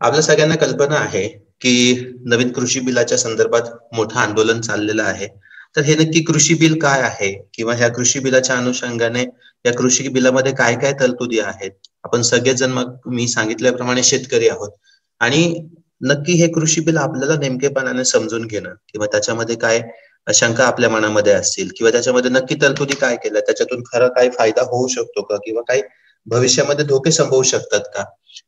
आपल्या सगळ्यांना कल्पना आहे की नवीन कृषी बिलाच्या संदर्भात मोठं आंदोलन चाललेलं आहे. तर हे नक्की कृषी बिल काय आहे किंवा ह्या कृषी बिलाच्या अनुषंगाने या कृषी बिलामध्ये काय काय तरतुदी आहेत? आपण सगळेजण मग मी सांगितल्याप्रमाणे शेतकरी आहोत आणि नक्की हे कृषी बिल आपल्याला नेमकेपणाने समजून घेणं किंवा त्याच्यामध्ये काय शंका आपल्या मनामध्ये असतील किंवा त्याच्यामध्ये नक्की तरतुदी काय केल्या, त्याच्यातून खरा काय फायदा होऊ शकतो का किंवा काही भविष्यामध्ये धोके संभवू शकतात का?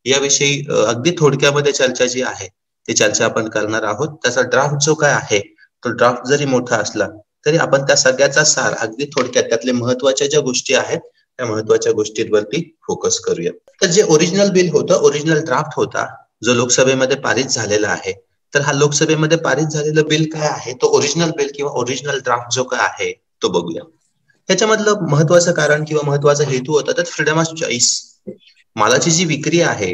याविषयी अगदी थोडक्यामध्ये चर्चा जी आहे, ती चर्चा आपण करणार आहोत. त्याचा ड्राफ्ट जो काय आहे, तो ड्राफ्ट जरी मोठा असला, तरी आपण त्या सगळ्याचा सार अगदी थोडक्यात त्यातले महत्त्वाच्या ज्या गोष्टी आहेत, त्या महत्त्वाच्या गोष्टींवरती फोकस करूया. तर जे ओरिजिनल बिल होतं, ओरिजिनल ड्राफ्ट होता, जो लोकसभेमध्ये पारित झालेला आहे. तर हा लोकसभेमध्ये पारित झालेलं बिल काय आहे? तो ओरिजिनल बिल किंवा ओरिजिनल ड्राफ्ट जो काय आहे, तो बघूया. त्याच्यामधलं महत्त्वाचं कारण किंवा महत्त्वाचा हेतू होता तर फ्रीडम ऑफ चॉईस. मालाची जी विक्री आहे,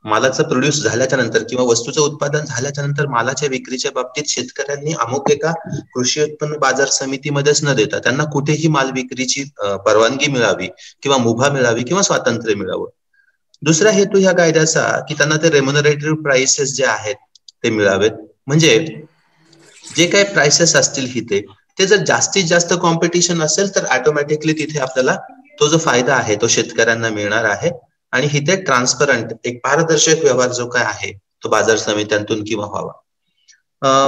मालाचं प्रोड्यूस झाल्याच्या नंतर किंवा वस्तूचं उत्पादन झाल्याच्या नंतर मालाच्या विक्रीच्या बाबतीत शेतकऱ्यांनी अमुक एका कृषी उत्पन्न बाजार समितीमध्येच न देता त्यांना कुठेही माल विक्रीची परवानगी मिळावी किंवा मुभा मिळावी किंवा स्वातंत्र्य मिळावं. दुसरा हेतू ह्या कायद्याचा की त्यांना ते रेम्युनरेटिव्ह प्राइसेस जे आहेत ते मिळावेत. म्हणजे जे काही प्राइसेस असतील इथे ते जर जास्तीत जास्त कॉम्पिटिशन असेल तर ऑटोमॅटिकली तिथे आपल्याला तो जो फायदा आहे तो शेतकऱ्यांना मिळणार आहे आणि इथे ट्रान्सपरंट एक पारदर्शक व्यवहार जो काय आहे तो बाजार समित्यांतून किंवा व्हावा.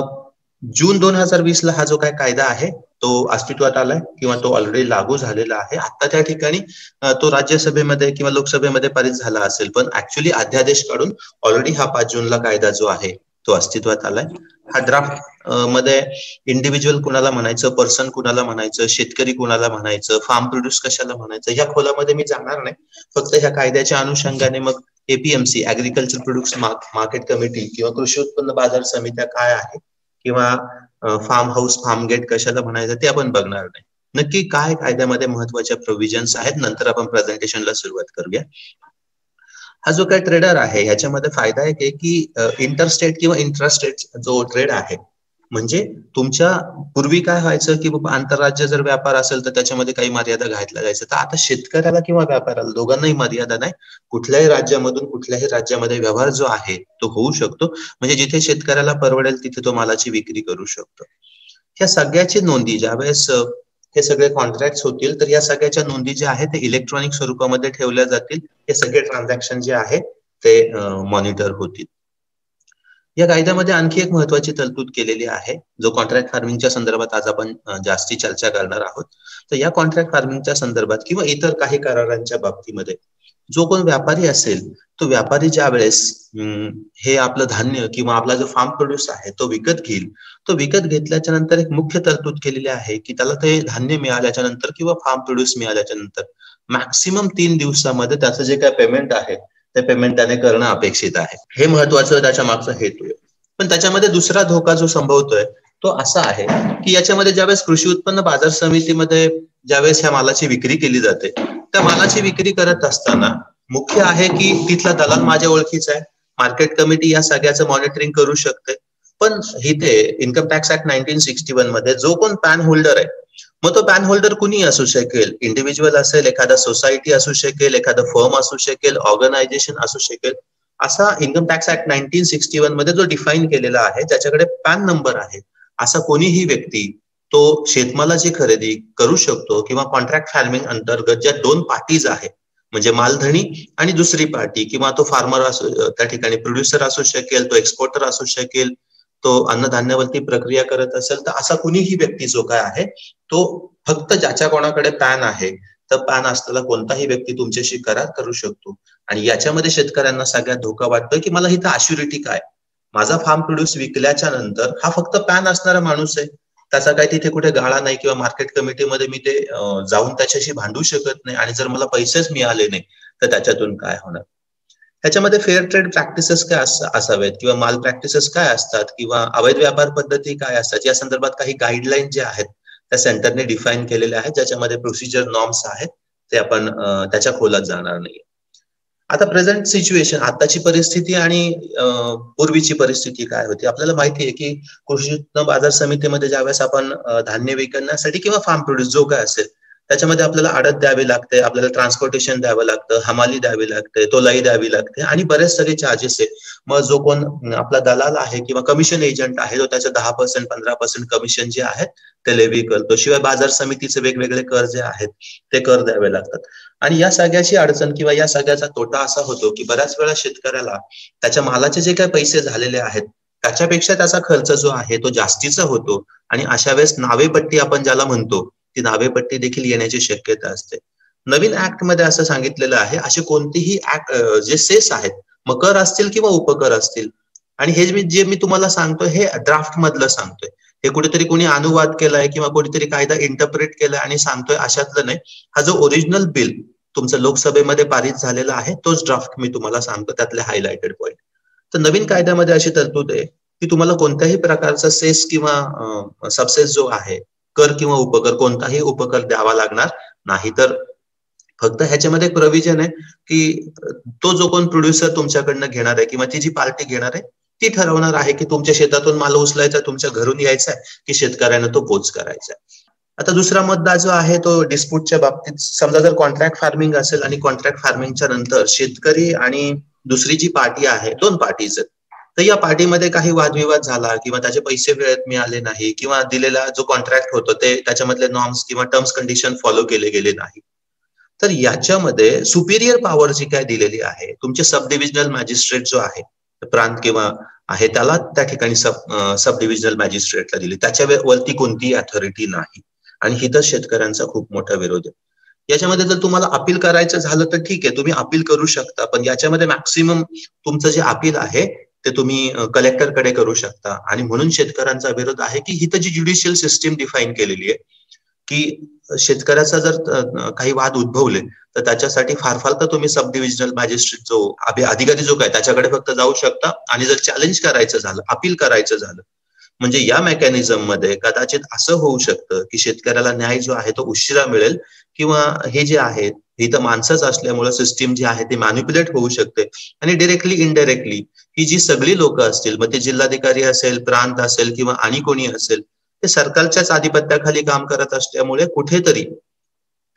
जून 2020 ला हा जो काय कायदा आहे तो अस्तित्वात आलाय किंवा तो ऑलरेडी लागू झालेला आहे. आता त्या ठिकाणी तो राज्यसभेमध्ये किंवा लोकसभेमध्ये पारित झाला असेल, पण ऍक्च्युली अध्यादेश काढून ऑलरेडी हा 5 जूनला कायदा जो आहे तो अस्तित्वात आलाय. हा ड्राफ्ट मध्ये इंडिव्हिज्युअल कुणाला म्हणायचं, पर्सन कुणाला म्हणायचं, शेतकरी कुणाला म्हणायचं, फार्म प्रोड्यूस कशाला म्हणायचं, ह्या खोलामध्ये मी जाणार नाही. फक्त ह्या कायद्याच्या अनुषंगाने मग एपीएमसी ऍग्रिकल्चर प्रोड्युक्ट मार्केट कमिटी किंवा कृषी उत्पन्न बाजार समित्या काय आहे किंवा फार्म हाऊस फार्म गेट कशाला म्हणायचं ते आपण बघणार नाही. नक्की काय कायद्यामध्ये महत्वाच्या प्रोव्हिजन्स आहेत, नंतर आपण प्रेझेंटेशनला सुरुवात करूया. हा जो काही ट्रेडर आहे ह्याच्यामध्ये फायदा एक आहे की इंटरस्टेट किंवा इंट्रास्टेट जो ट्रेड आहे, म्हणजे तुमच्या पूर्वी काय व्हायचं की बाबा आंतरराज्य जर व्यापार असेल तर त्याच्यामध्ये काही मर्यादा घातल्या जायचं. तर आता शेतकऱ्याला किंवा व्यापाऱ्याला दोघांनाही मर्यादा नाही. कुठल्याही राज्यामधून कुठल्याही राज्यामध्ये व्यवहार जो आहे तो होऊ शकतो. म्हणजे जिथे शेतकऱ्याला परवडेल तिथे तो मालाची विक्री करू शकतो. ह्या सगळ्याची नोंदी ज्यावेळेस हे सगळे कॉन्ट्रॅक्ट होतील तर या सगळ्याच्या नोंदी ज्या आहेत ते इलेक्ट्रॉनिक स्वरूपामध्ये ठेवल्या जातील. हे सगळे ट्रान्झॅक्शन जे आहे ते मॉनिटर होतील. या कायद्यामध्ये आणखी एक महत्वाची तरतूद केलेली आहे जो कॉन्ट्रॅक्ट फार्मिंगच्या संदर्भात आज आपण जास्ती चर्चा करणार आहोत. तर या कॉन्ट्रॅक्ट फार्मिंगच्या संदर्भात किंवा इतर काही करारांच्या बाबतीमध्ये जो कोण व्यापारी असेल तो व्यापारी ज्या वेळेस हे आपलं धान्य किंवा आपला जो फार्म प्रोड्यूस आहे तो विकत घेईल, तो विकत घेतल्याच्या नंतर एक मुख्य तरतूद केलेली आहे की त्याला ते धान्य मिळाल्याच्या नंतर किंवा फार्म प्रोड्यूस मिळाल्याच्या नंतर मॅक्सिमम 3 दिवसामध्ये त्याचं जे काय पेमेंट आहे ते पेमेंट त्याने करणं अपेक्षित आहे. हे महत्वाचं त्याच्या मागचा हेतू आहे. पण त्याच्यामध्ये दुसरा धोका जो संभवतोय तो असा आहे की याच्यामध्ये ज्यावेळेस कृषी उत्पन्न बाजार समितीमध्ये ज्यावेळेस ह्या मालाची विक्री केली जाते, त्या मालाची विक्री करत असताना मुख्य आहे की तिथला दलाल माझ्या ओळखीचा आहे, मार्केट कमिटी या सगळ्याचं मॉनिटरिंग करू शकते. पण इथे इन्कम टॅक्स ऍक्ट 1961 मध्ये जो कोण पॅन होल्डर आहे, मग तो पॅन होल्डर कुणी असू शकेल, इंडिव्हिज्युअल असेल, एखादा सोसायटी असू शकेल, एखादा फर्म असू शकेल, ऑर्गनायझेशन असू शकेल. असा इन्कम टॅक्स ऍक्ट 1961 मध्ये जो डिफाईन केलेला आहे ज्याच्याकडे पॅन नंबर आहे, असा कोणीही व्यक्ती तो शेतमालाची खरेदी करू शकतो किंवा कॉन्ट्रॅक्ट फार्मिंग अंतर्गत ज्या 2 पार्टीज आहेत म्हणजे मालधणी आणि दुसरी पार्टी किंवा तो फार्मर असू, त्या ठिकाणी प्रोड्युसर असू शकेल, तो एक्सपोर्टर असू शकेल, तो अन्नधान्यावरती प्रक्रिया करत असेल, तर असा कुणीही व्यक्ती जो काय आहे तो फक्त ज्याच्या कोणाकडे पॅन आहे तर पॅन असलेला कोणताही व्यक्ती तुमच्याशी करार करू शकतो. आणि याच्यामध्ये शेतकऱ्यांना सगळ्यात धोका वाटतोय की मला इथं अश्युरिटी काय, माझा फार्म प्रोड्यूस विकल्याच्या नंतर हा फक्त पॅन असणारा माणूस आहे, त्याचा काही तिथे कुठे गाळा नाही किंवा मार्केट कमिटीमध्ये मी ते जाऊन त्याच्याशी भांडू शकत नाही आणि जर मला पैसेच मिळाले नाही तर त्याच्यातून काय होणार. त्याच्यामध्ये फेअर ट्रेड प्रॅक्टिसेस काय असावेत किंवा माल प्रॅक्टिसेस काय असतात किंवा अवैध व्यापार पद्धती काय असतात या संदर्भात काही गाईडलाईन जे आहेत त्या सेंटरने डिफाईन केलेल्या आहेत, ज्याच्यामध्ये प्रोसिजर नॉर्म्स आहेत ते आपण त्याच्या खोलात जाणार नाही. आता प्रेझेंट सिच्युएशन, आताची परिस्थिती आणि पूर्वीची परिस्थिती काय होती आपल्याला माहिती आहे की कृषी उत्पन्न बाजार समितीमध्ये ज्यावेळेस आपण धान्य विकण्यासाठी किंवा फार्म प्रोड्यूस जो काय असेल त्याच्यामध्ये आपल्याला आडत द्यावी लागते, आपल्याला ट्रान्सपोर्टेशन द्यावं लागतं, हमाली द्यावी लागते, तोलाई द्यावी लागते आणि बरेच सगळे चार्जेस आहे. मग जो कोण आपला दलाल आहे किंवा कमिशन एजंट आहे तो त्याचे 10% 15% कमिशन जे आहेत ते लेव्ही करतो. शिवाय बाजार समितीचे वेगवेगळे कर जे आहेत ते कर द्यावे लागतात. आणि या सगळ्याची अडचण किंवा या सगळ्याचा तोटा असा होतो की बऱ्याच वेळा शेतकऱ्याला त्याच्या मालाचे जे काही पैसे झालेले आहेत त्याच्यापेक्षा त्याचा खर्च जो आहे तो जास्तीचा होतो. आणि अशा वेळेस नावेपट्टी आपण ज्याला म्हणतो ती नावेपट्टी देखील येण्याची शक्यता असते. नवीन ऍक्ट मध्ये असं सांगितलेलं आहे असे कोणतेही जे सेस आहेत, मग कर असतील किंवा उपकर असतील, आणि हे जे मी तुम्हाला सांगतोय हे ड्राफ्ट मधलं सांगतोय, हे कुठेतरी कोणी अनुवाद केलाय किंवा कोणीतरी कायदा इंटरप्रेट केलाय आणि सांगतोय अशातलं नाही. हा जो ओरिजिनल बिल तुमचं लोकसभेमध्ये पारित झालेला आहे तोच ड्राफ्ट मी तुम्हाला सांगतो, त्यातले हायलाइटेड पॉईंट. तर नवीन कायद्यामध्ये अशी तरतूद आहे की तुम्हाला कोणत्याही प्रकारचा सेस किंवा सबसेस जो आहे, कर किंवा उपकर, कोणताही उपकर द्यावा लागणार नाही. तर फक्त ह्याच्यामध्ये एक प्रोव्हिजन आहे की तो जो कोण प्रोड्युसर तुमच्याकडनं घेणार आहे किंवा ती जी पार्टी घेणार आहे ती ठरवणार आहे की तुमच्या शेतातून माल उचलायचा, तुमच्या घरून यायचा आहे की शेतकऱ्यानं तो पोच करायचा आहे. आता दुसरा मुद्दा जो आहे तो डिस्प्यूटच्या बाबतीत, समजा जर कॉन्ट्रॅक्ट फार्मिंग असेल आणि कॉन्ट्रॅक्ट फार्मिंगच्या नंतर शेतकरी आणि दुसरी जी पार्टी आहे, दोन पार्टीज आहेत, तर या पार्टीमध्ये काही वादविवाद झाला किंवा त्याचे पैसे वेळेत मिळाले नाही किंवा दिलेला जो कॉन्ट्रॅक्ट होतो ते त्याच्यामधले नॉर्म्स किंवा टर्म्स कंडिशन फॉलो केले गेले नाही, तर याच्यामध्ये सुपिरियर पॉवर जी काय दिलेली आहे, तुमचे सब डिव्हिजनल मॅजिस्ट्रेट जो आहे, प्रांत किंवा आहे त्याला त्या ठिकाणी सब डिव्हिजनल मॅजिस्ट्रेटला दिली, त्याच्यावरती कोणतीही अथॉरिटी नाही. आणि ही तर शेतकऱ्यांचा खूप मोठा विरोध आहे. याच्यामध्ये जर तुम्हाला अपील करायचं झालं तर ठीक आहे, तुम्ही अपील करू शकता, पण याच्यामध्ये मॅक्सिमम तुमचं जे अपील आहे ते तुम्ही कलेक्टरकडे करू शकता. आणि म्हणून शेतकऱ्यांचा विरोध आहे की ही तर जी ज्युडिशियल सिस्टीम डिफाईन केलेली आहे की शेतकऱ्याचा जर काही वाद उद्भवले तर त्याच्यासाठी फार फार तर तुम्ही सब डिव्हिजनल मॅजिस्ट्रेट जो अधिकारी जो काय त्याच्याकडे फक्त जाऊ शकता. आणि जर चॅलेंज करायचं झालं, अपील करायचं झालं, म्हणजे या मेकॅनिझम मध्ये कदाचित असं होऊ शकतं की शेतकऱ्याला न्याय जो आहे तो उशिरा मिळेल किंवा हे जे आहे ही तर माणसंच असल्यामुळे सिस्टीम जी आहे ती मॅनिप्युलेट होऊ शकते. आणि डिरेक्टली इनडायरेक्टली ही जी सगळी लोक असतील, मग ते जिल्हाधिकारी असेल, प्रांत असेल किंवा आणि कोणी असेल, ते सरकारच्याच आधिपत्याखाली काम करत असल्यामुळे कुठेतरी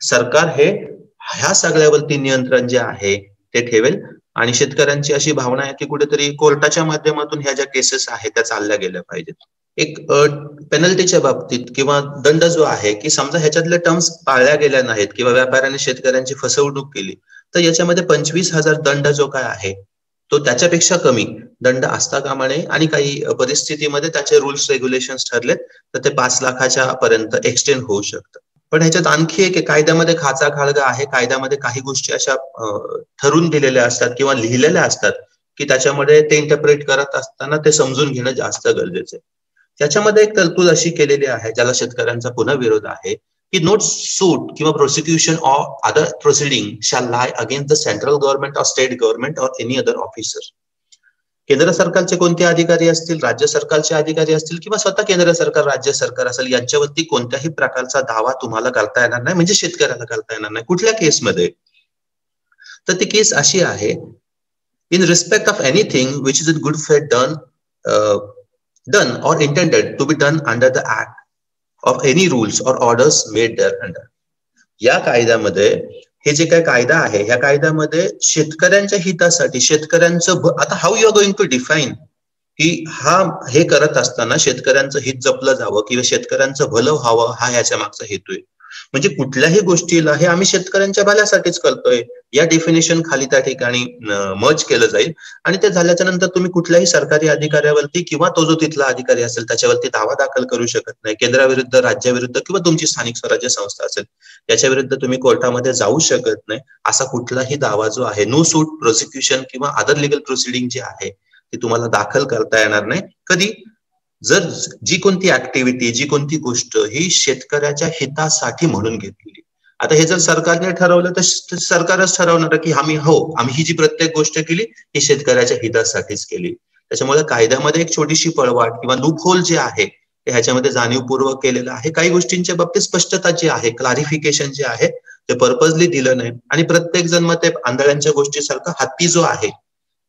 सरकार हे ह्या सगळ्यावरती नियंत्रण जे आहे ते ठेवेल. आणि शेतकऱ्यांची अशी भावना आहे की कुठेतरी कोर्टाच्या माध्यमातून ह्या ज्या केसेस आहेत त्या चालल्या गेल्या पाहिजेत. एक पेनल्टीच्या बाबतीत किंवा दंड जो आहे की समजा ह्याच्यातले टर्म्स पाळल्या गेल्या नाहीत किंवा व्यापाऱ्याने शेतकऱ्यांची फसवणूक केली तर याच्यामध्ये 25,000 दंड जो काय आहे तो त्याच्यापेक्षा कमी दंड असता कामा नये. आणि काही परिस्थितीमध्ये त्याचे रूल्स रेग्युलेशन्स ठरलेत तर ते 5 लाखाच्या पर्यंत एक्सटेंड होऊ शकतं. पण ह्याच्यात आणखी एक कायद्यामध्ये खाचा खाळगा आहे. कायद्यामध्ये काही गोष्टी अशा ठरून दिलेल्या असतात किंवा लिहिलेल्या असतात की त्याच्यामध्ये ते इंटरप्रेट करत असताना ते समजून घेणं जास्त गरजेचं आहे. त्याच्यामध्ये एक तरतूद अशी केलेली आहे ज्याला शेतकऱ्यांचा पुन्हा विरोध आहे की नो सूट किंवा prosecution or other proceeding shall lie against the central government or state government or any other officer. केंद्र सरकारचे कोणते अधिकारी असतील, राज्य सरकारचे अधिकारी असतील किंवा स्वतः केंद्र सरकार राज्य सरकार असेल, यांच्यावरती कोणत्याही प्रकारचा दावा तुम्हाला करता येणार नाही, म्हणजे शेतकऱ्याला करता येणार नाही. कुठल्या केसमध्ये? तर ती केस अशी आहे, in respect of anything which is in good faith done or intended to be done under the act of any rules or orders made thereunder. या कायद्यामध्ये हे जे काही कायदा आहे ह्या कायद्यामध्ये शेतकऱ्यांच्या हितासाठी शेतकऱ्यांचं आता how you are going to define की हे करत असताना शेतकऱ्यांचं हित जपलं जावं किंवा शेतकऱ्यांचं भलं व्हावं हा ह्याच्या मागचा हेतू आहे. म्हणजे कुठल्याही गोष्टीला हे आम्ही शेतकऱ्यांच्या भल्यासाठीच करतोय या डेफिनेशन खाली त्या ठिकाणी मर्ज केलं जाईल. आणि ते झाल्याच्या नंतर तुम्ही कुठल्याही सरकारी अधिकाऱ्यावरती किंवा तो जो तिथला अधिकारी असेल त्याच्यावरती दावा दाखल करू शकत नाही. केंद्राविरुद्ध, राज्याविरुद्ध किंवा तुमची स्थानिक स्वराज्य संस्था असेल याच्या विरुद्ध तुम्ही कोर्टामध्ये जाऊ शकत नाही. असा कुठलाही दावा जो आहे, नो सूट प्रोसिक्युशन किंवा अदर लिगल प्रोसिडिंग जी आहे ती तुम्हाला दाखल करता येणार नाही. कधी? जर जी कोणती ऍक्टिव्हिटी, जी कोणती गोष्ट ही शेतकऱ्याच्या हितासाठी म्हणून घेतलेली. आता हे जर सरकारने ठरवलं तर सरकारच ठरवणार की आम्ही ही जी प्रत्येक गोष्ट केली ही शेतकऱ्याच्या हितासाठीच केली. त्याच्यामुळे कायद्यामध्ये एक छोटीशी पळवाट किंवा लूप होल जे आहे ते ह्याच्यामध्ये जाणीवपूर्वक केलेलं आहे. काही गोष्टींच्या बाबतीत स्पष्टता जी आहे, क्लारिफिकेशन जे आहे ते पर्पजली दिलं नाही. आणि प्रत्येक जण मग ते आंधळ्यांच्या गोष्टीसारखा हत्ती जो आहे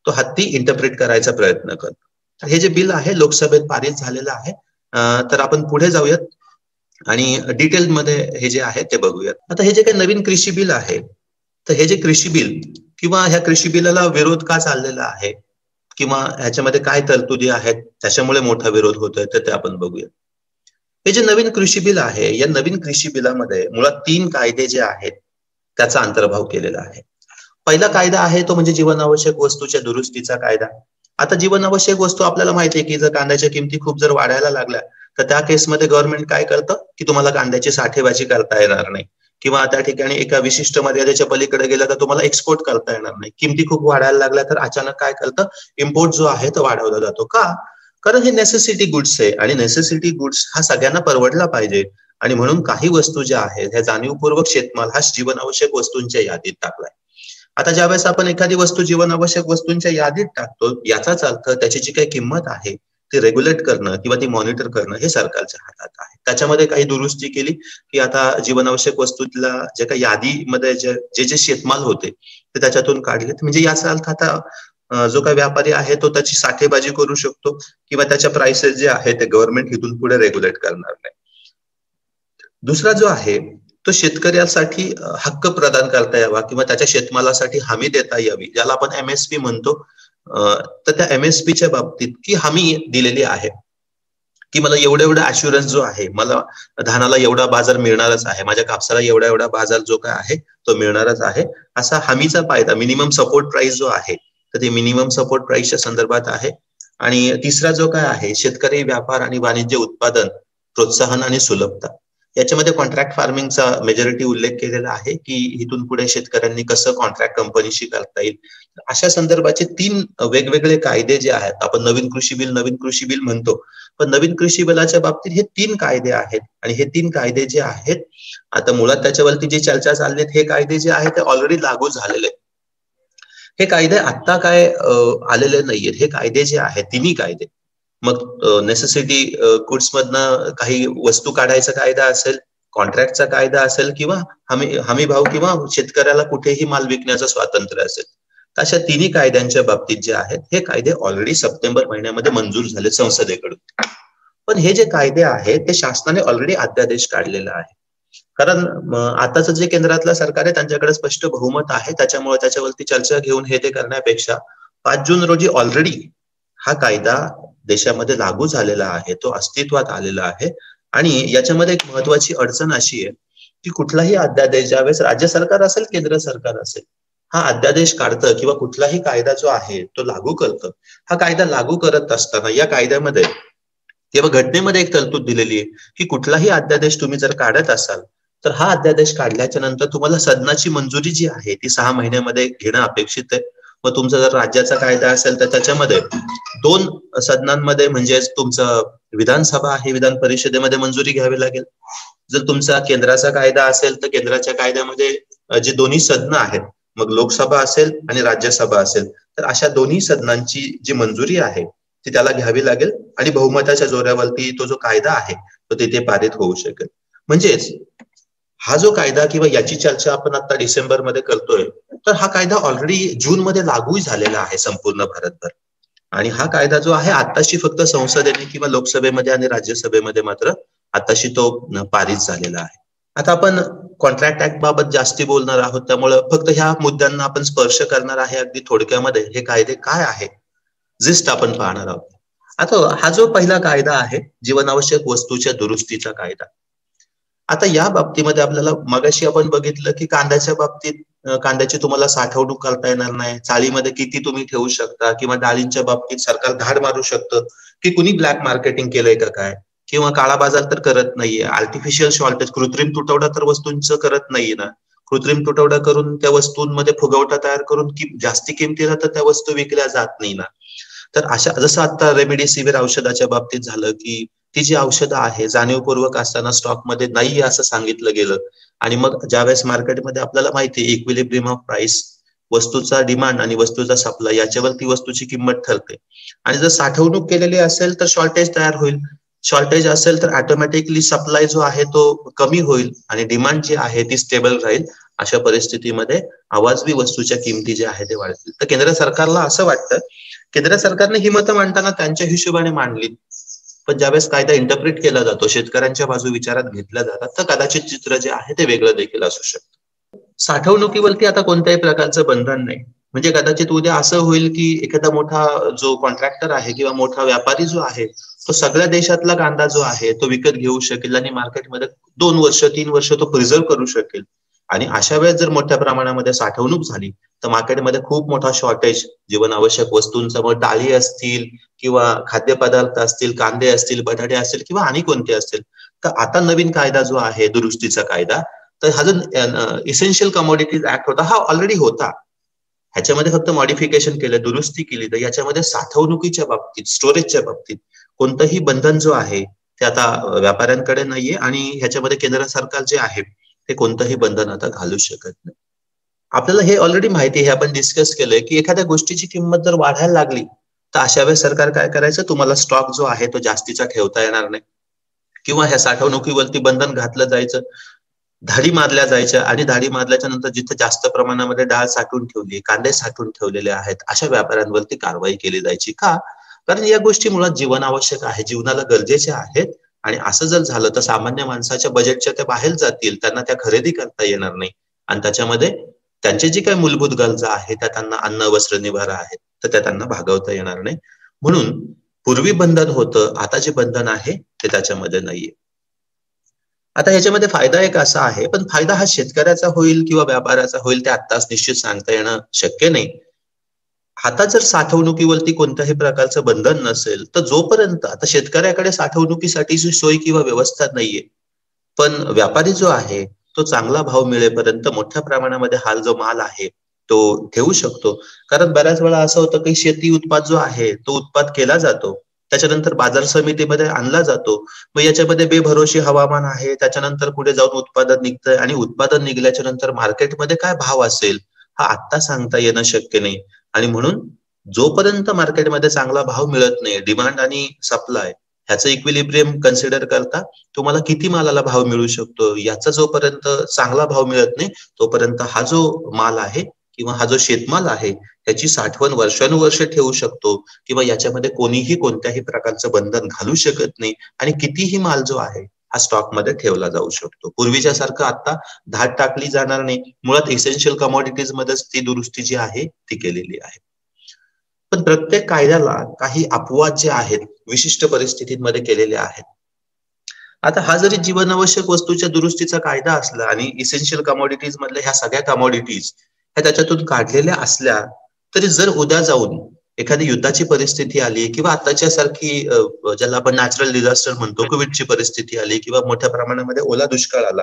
तो हत्ती इंटरप्रेट करायचा प्रयत्न करतो. हे जे बिल आहे लोकसभेत पारित झालेलं आहे. तर आपण पुढे जाऊयात. आणि डिटेलमध्ये हे जे आहे ते बघूयात. आता हे जे काही नवीन कृषी बिल आहे, तर हे जे कृषी बिल किंवा ह्या कृषी बिलाला विरोध का चाललेला आहे किंवा ह्याच्यामध्ये काय तरतुदी आहेत त्याच्यामुळे मोठा विरोध होतोय, तर ते आपण बघूया. हे जे नवीन कृषी बिल आहे, या नवीन कृषी बिलामध्ये मुळात 3 कायदे जे आहेत त्याचा अंतर्भाव केलेला आहे. पहिला कायदा आहे तो म्हणजे जीवनावश्यक वस्तूच्या दुरुस्तीचा कायदा. आता जीवनावश्यक वस्तू आपल्याला माहिती आहे की जर कांद्याच्या किमती खूप जर वाढायला लागल्या, तर त्या केसमध्ये गव्हर्नमेंट काय करतं की तुम्हाला कांद्याची साठेबाजी करता येणार नाही किंवा त्या ठिकाणी एका विशिष्ट मर्यादेच्या पलीकडे गेलं तर तुम्हाला एक्सपोर्ट करता येणार नाही. किमती खूप वाढायला लागल्या तर अचानक काय करतं, इम्पोर्ट जो आहे तो वाढवला जातो. का? कारण हे नेसेसिटी गुड्स आहे आणि नेसेसिटी गुड्स हा सगळ्यांना परवडला पाहिजे आणि म्हणून काही वस्तू ज्या आहेत ह्या जाणीवपूर्वक शेतमाल हा जीवनावश्यक वस्तूंच्या यादीत टाकलाय. आता ज्यावेळेस आपण एखादी वस्तू जीवनावश्यक वस्तूंच्या यादीत टाकतो, याचाच अर्थ त्याची जी काही किंमत आहे ती रेग्युलेट करणं किंवा ती मॉनिटर करणं हे सरकारच्या हातात आहे. त्याच्यामध्ये काही दुरुस्ती केली की आता जीवनावश्यक वस्तूला जे काही यादीमध्ये जे जे शेतमाल होते ते त्याच्यातून काढलेत. म्हणजे याचा अर्थ आता जो काही व्यापारी आहे तो त्याची साठेबाजी करू शकतो किंवा त्याच्या प्राइसेस जे आहे ते गव्हर्नमेंट इथून पुढे रेग्युलेट करणार नाही. दुसरा जो आहे तो शेतकऱ्यासाठी हक्क प्रदान करता यावा किंवा त्याच्या शेतमालासाठी हमी देता यावी, ज्याला आपण एमएसपी म्हणतो. तर त्या एमएसपीच्या बाबतीत की हमी दिलेली आहे की मला एवढा एवढा अश्युरन्स जो आहे, मला धानाला एवढा बाजार मिळणारच आहे, माझ्या कापसाला एवढा एवढा बाजार जो काय आहे तो मिळणारच आहे, असा हमीचा फायदा मिनिमम सपोर्ट प्राइस जो आहे तर ते मिनिमम सपोर्ट प्राइसच्या संदर्भात आहे. आणि तिसरा जो काय आहे शेतकरी व्यापार आणि वाणिज्य उत्पादन प्रोत्साहन आणि सुलभता, याच्यामध्ये कॉन्ट्रॅक्ट फार्मिंगचा मेजॉरिटी उल्लेख केलेला आहे की इथून पुढे शेतकऱ्यांनी कसं कॉन्ट्रॅक्ट कंपनीशी करता येईल. अशा संदर्भाचे 3 वेगवेगळे कायदे जे आहेत, आपण नवीन कृषी बिल म्हणतो, पण नवीन कृषी बिलाच्या बाबतीत हे 3 कायदे आहेत आणि हे 3 कायदे जे आहेत आता मुळात त्याच्यावरती जी चर्चा चालली हे कायदे जे आहेत ते ऑलरेडी लागू झालेले. हे कायदे आत्ता काय आलेले नाहीयेत. हे कायदे जे आहेत तिन्ही कायदे, मग नेसेसिटी गुड्स मधनं काही वस्तू काढायचा कायदा असेल, कॉन्ट्रॅक्टचा कायदा असेल किंवा हमी भाव किंवा शेतकऱ्याला कुठेही माल विकण्याचं स्वातंत्र्य असेल, अशा तिन्ही कायद्यांच्या बाबतीत जे आहेत हे कायदे ऑलरेडी सप्टेंबर महिन्यामध्ये मंजूर झाले संसदेकडून. पण हे जे कायदे आहेत ते शासनाने ऑलरेडी अध्यादेश काढलेला आहे. कारण आताच जे केंद्रातलं सरकार आहे त्यांच्याकडे स्पष्ट बहुमत आहे, त्याच्यामुळे त्याच्यावरती चर्चा घेऊन हे ते करण्यापेक्षा 5 जून रोजी ऑलरेडी हा कायदा देशामध्ये लागू झालेला आहे, तो अस्तित्वात आलेला आहे. आणि याच्यामध्ये एक महत्वाची अडचण अशी आहे की कुठलाही अध्यादेश ज्यावेळेस राज्य सरकार असेल केंद्र सरकार असेल हा अध्यादेश काढतं किंवा कुठलाही कायदा जो आहे तो लागू करतं, हा कायदा लागू करत असताना या कायद्यामध्ये किंवा घटनेमध्ये एक तरतूद दिलेली आहे की कुठलाही अध्यादेश तुम्ही जर काढत असाल तर हा अध्यादेश काढल्याच्या नंतर तुम्हाला सदनाची मंजुरी जी आहे ती 6 महिन्यामध्ये घेणं अपेक्षित आहे. मग तुमचा जर राज्याचा कायदा असेल तर त्याच्यामध्ये 2 सदनांमध्ये म्हणजेच तुमचं विधानसभा आहे, विधान परिषदेमध्ये मंजुरी घ्यावी लागेल. जर तुमचा केंद्राचा कायदा असेल तर केंद्राच्या कायद्यामध्ये जे दोन्ही सदनं आहेत, मग लोकसभा असेल आणि राज्यसभा असेल, तर अशा दोन्ही सदनांची जी मंजुरी आहे ती त्याला घ्यावी लागेल आणि बहुमताच्या जोरावरती तो जो कायदा आहे तो तिथे पारित होऊ शकेल. म्हणजेच हा जो कायदा किंवा याची चर्चा आपण आता डिसेंबरमध्ये करतोय, तर हा कायदा ऑलरेडी जून मध्ये लागू झालेला आहे संपूर्ण भारतभर. आणि हा कायदा जो आहे आताशी फक्त संसदेने किंवा लोकसभेमध्ये आणि राज्यसभेमध्ये मात्र आताशी तो पारित झालेला आहे. आता आपण कॉन्ट्रॅक्ट ऍक्ट बाबत जास्ती बोलणार आहोत, त्यामुळे फक्त ह्या मुद्द्यांना आपण स्पर्श करणार आहे अगदी थोडक्यामध्ये. हे कायदे काय आहे जिस्ट आपण पाहणार आहोत. आता हा जो पहिला कायदा आहे जीवनावश्यक वस्तूच्या दुरुस्तीचा कायदा, आता या बाबतीमध्ये आपल्याला मगाशी आपण बघितलं की कांद्याच्या बाबतीत कांद्याची तुम्हाला साठवणूक करता येणार नाही, चाळीमध्ये किती तुम्ही ठेवू शकता, किंवा डाळींच्या बाबतीत सरकार धाड मारू शकतं की कुणी ब्लॅक मार्केटिंग केलंय का काय, किंवा काळा बाजार तर करत नाहीये, आर्टिफिशियल शॉर्टेज कृत्रिम तुटवडा तर वस्तूंचं करत नाहीये ना, कृत्रिम तुटवडा करून त्या वस्तूंमध्ये फुगवटा तयार करून जास्ती किमतीला तर त्या वस्तू विकल्या जात नाही ना. तर अशा जसं आता रेमडेसिवीर औषधाच्या बाबतीत झालं की ती जी औषधं आहे जाणीवपूर्वक असताना स्टॉकमध्ये नाहीये असं सांगितलं गेलं, आणि मग ज्यावेळेस मार्केटमध्ये आपल्याला माहिती आहे इक्विलिब्रियम ऑफ प्राइस, वस्तूचा डिमांड आणि वस्तूचा सप्लाय याच्यावर ती वस्तूची किंमत ठरते. आणि जर साठवणूक केलेली असेल तर शॉर्टेज तयार होईल, शॉर्टेज असेल तर ऑटोमॅटिकली सप्लाय जो आहे तो कमी होईल आणि डिमांड जी आहे ती स्टेबल राहील. अशा परिस्थितीमध्ये अवाजवी वस्तूच्या किमती ज्या आहेत ते वाढतील. तर केंद्र सरकारला असं वाटतं, केंद्र सरकारने ही मतं मांडताना त्यांच्या हिशोबाने मांडली, पण ज्यावेळेस कायदा इंटरप्रिट केला जातो, शेतकऱ्यांच्या बाजू विचारात घेतल्या जातात, तर कदाचित चित्र जे आहे ते वेगळं देखील असू शकतं. साठवणुकीवरती आता कोणत्याही प्रकारचं बंधन नाही. म्हणजे कदाचित उद्या असं होईल की एखादा मोठा जो कॉन्ट्रॅक्टर आहे किंवा मोठा व्यापारी जो आहे, तो सगळ्या देशातला कांदा जो आहे तो विकत घेऊ शकेल आणि मार्केटमध्ये 2 वर्ष 3 वर्ष तो प्रिझर्व्ह करू शकेल. आणि अशा वेळेस जर मोठ्या प्रमाणामध्ये साठवणूक झाली तर मार्केटमध्ये खूप मोठा शॉर्टेज जीवनावश्यक वस्तूंचा, मग डाळी असतील किंवा खाद्यपदार्थ असतील, कांदे असतील, बटाटे असतील किंवा आणि कोणते असतील. तर आता नवीन कायदा जो आहे दुरुस्तीचा कायदा, तर हा जो इसेन्शियल कमोडिटीज ऍक्ट होता हा ऑलरेडी होता. ह्याच्यामध्ये फक्त मॉडिफिकेशन केलं, दुरुस्ती केली. तर याच्यामध्ये साठवणुकीच्या बाबतीत, स्टोरेजच्या बाबतीत कोणतंही बंधन जो आहे ते आता व्यापाऱ्यांकडे नाहीये आणि ह्याच्यामध्ये केंद्र सरकार जे आहे ते कोणतंही बंधन आता घालू शकत नाही. आपल्याला हे ऑलरेडी माहिती आहे, हे आपण डिस्कस केलंय की एखाद्या गोष्टीची किंमत जर वाढायला लागली तर अशा वेळेस सरकार काय करायचं, तुम्हाला स्टॉक जो आहे तो जास्तीचा ठेवता येणार नाही किंवा ह्या साठवणुकीवरती बंधन घातलं जायचं. धाडी मारल्या जायच्या आणि धाडी मारल्याच्या नंतर जिथे जास्त प्रमाणामध्ये डाळ साठवून ठेवली, कांदे साठवून ठेवलेले आहेत, अशा व्यापाऱ्यांवरती कारवाई केली जायची. का? कारण या गोष्टी मुळात जीवनावश्यक आहे, जीवनाला गरजेच्या आहेत. आणि असं जर झालं तर सामान्य माणसाच्या बजेटच्या त्या बाहेर जातील, त्यांना त्या खरेदी करता येणार नाही आणि त्याच्यामध्ये त्यांची जी काही मूलभूत गरजा आहेत त्या त्यांना अन्न, वस्त्र, निवारा आहेत तर त्या त्यांना भागवता येणार नाही. म्हणून पूर्वी बंधन होतं, आता जे बंधन आहे ते त्याच्यामध्ये नाहीये. आता ह्याच्यामध्ये फायदा एक असा आहे, पण फायदा हा शेतकऱ्याचा होईल किंवा व्यापाऱ्याचा होईल ते आत्ताच निश्चित सांगता येणं शक्य नाही. आता जर साठवणुकीवरती कोणत्याही प्रकारचं बंधन नसेल तर जोपर्यंत आता शेतकऱ्याकडे साठवणुकीसाठीची सोय किंवा व्यवस्था नाहीये, पण व्यापारी जो आहे तो चांगला भाव मिळेपर्यंत मोठ्या प्रमाणामध्ये हा जो माल आहे तो ठेवू शकतो. कारण बऱ्याच वेळा असं होतं की शेती उत्पाद जो आहे तो उत्पाद केला जातो, त्याच्यानंतर बाजार समितीमध्ये आणला जातो, मग याच्यामध्ये बेभरोशी हवामान आहे, त्याच्यानंतर पुढे जाऊन उत्पादन निघतंय आणि उत्पादन निघल्याच्या नंतर मार्केटमध्ये काय भाव असेल हा आत्ता सांगता येणं शक्य नाही. आणि म्हणून जोपर्यंत मार्केटमध्ये चांगला भाव मिळत नाही, डिमांड आणि सप्लाय ह्याचं इक्विलिब्रियम कन्सिडर करता तुम्हाला किती मालाला भाव मिळू शकतो, याचा जोपर्यंत चांगला भाव मिळत नाही तोपर्यंत हा जो माल आहे किंवा हा जो शेतमाल आहे त्याची साठवण वर्षानुवर्ष ठेवू शकतो किंवा याच्यामध्ये कोणीही कोणत्याही प्रकारचं बंधन घालू शकत नाही आणि कितीही माल जो आहे हा स्टॉक मध्ये ठेवला जाऊ शकतो. पूर्वीच्या सारखं आता धाड टाकली जाणार नाही. मुळात इसेन्शियल कमोडिटीज मध्येच ती दुरुस्ती जी आहे ती केलेली आहे. पण प्रत्येक कायद्याला काही अपवाद जे आहेत विशिष्ट परिस्थितीमध्ये केलेले आहेत. आता हा जरी जीवनावश्यक वस्तूच्या दुरुस्तीचा कायदा असला आणि इसेन्शियल कमोडिटीज मधल्या ह्या सगळ्या कमोडिटीज ह्या त्याच्यातून काढलेल्या असल्या तरी जर उद्या जाऊन एखादी युद्धाची परिस्थिती आली किंवा आताच्या सारखी ज्याला आपण नॅचरल डिझास्टर म्हणतो, कोविडची परिस्थिती आली किंवा मोठ्या प्रमाणामध्ये ओला दुष्काळ आला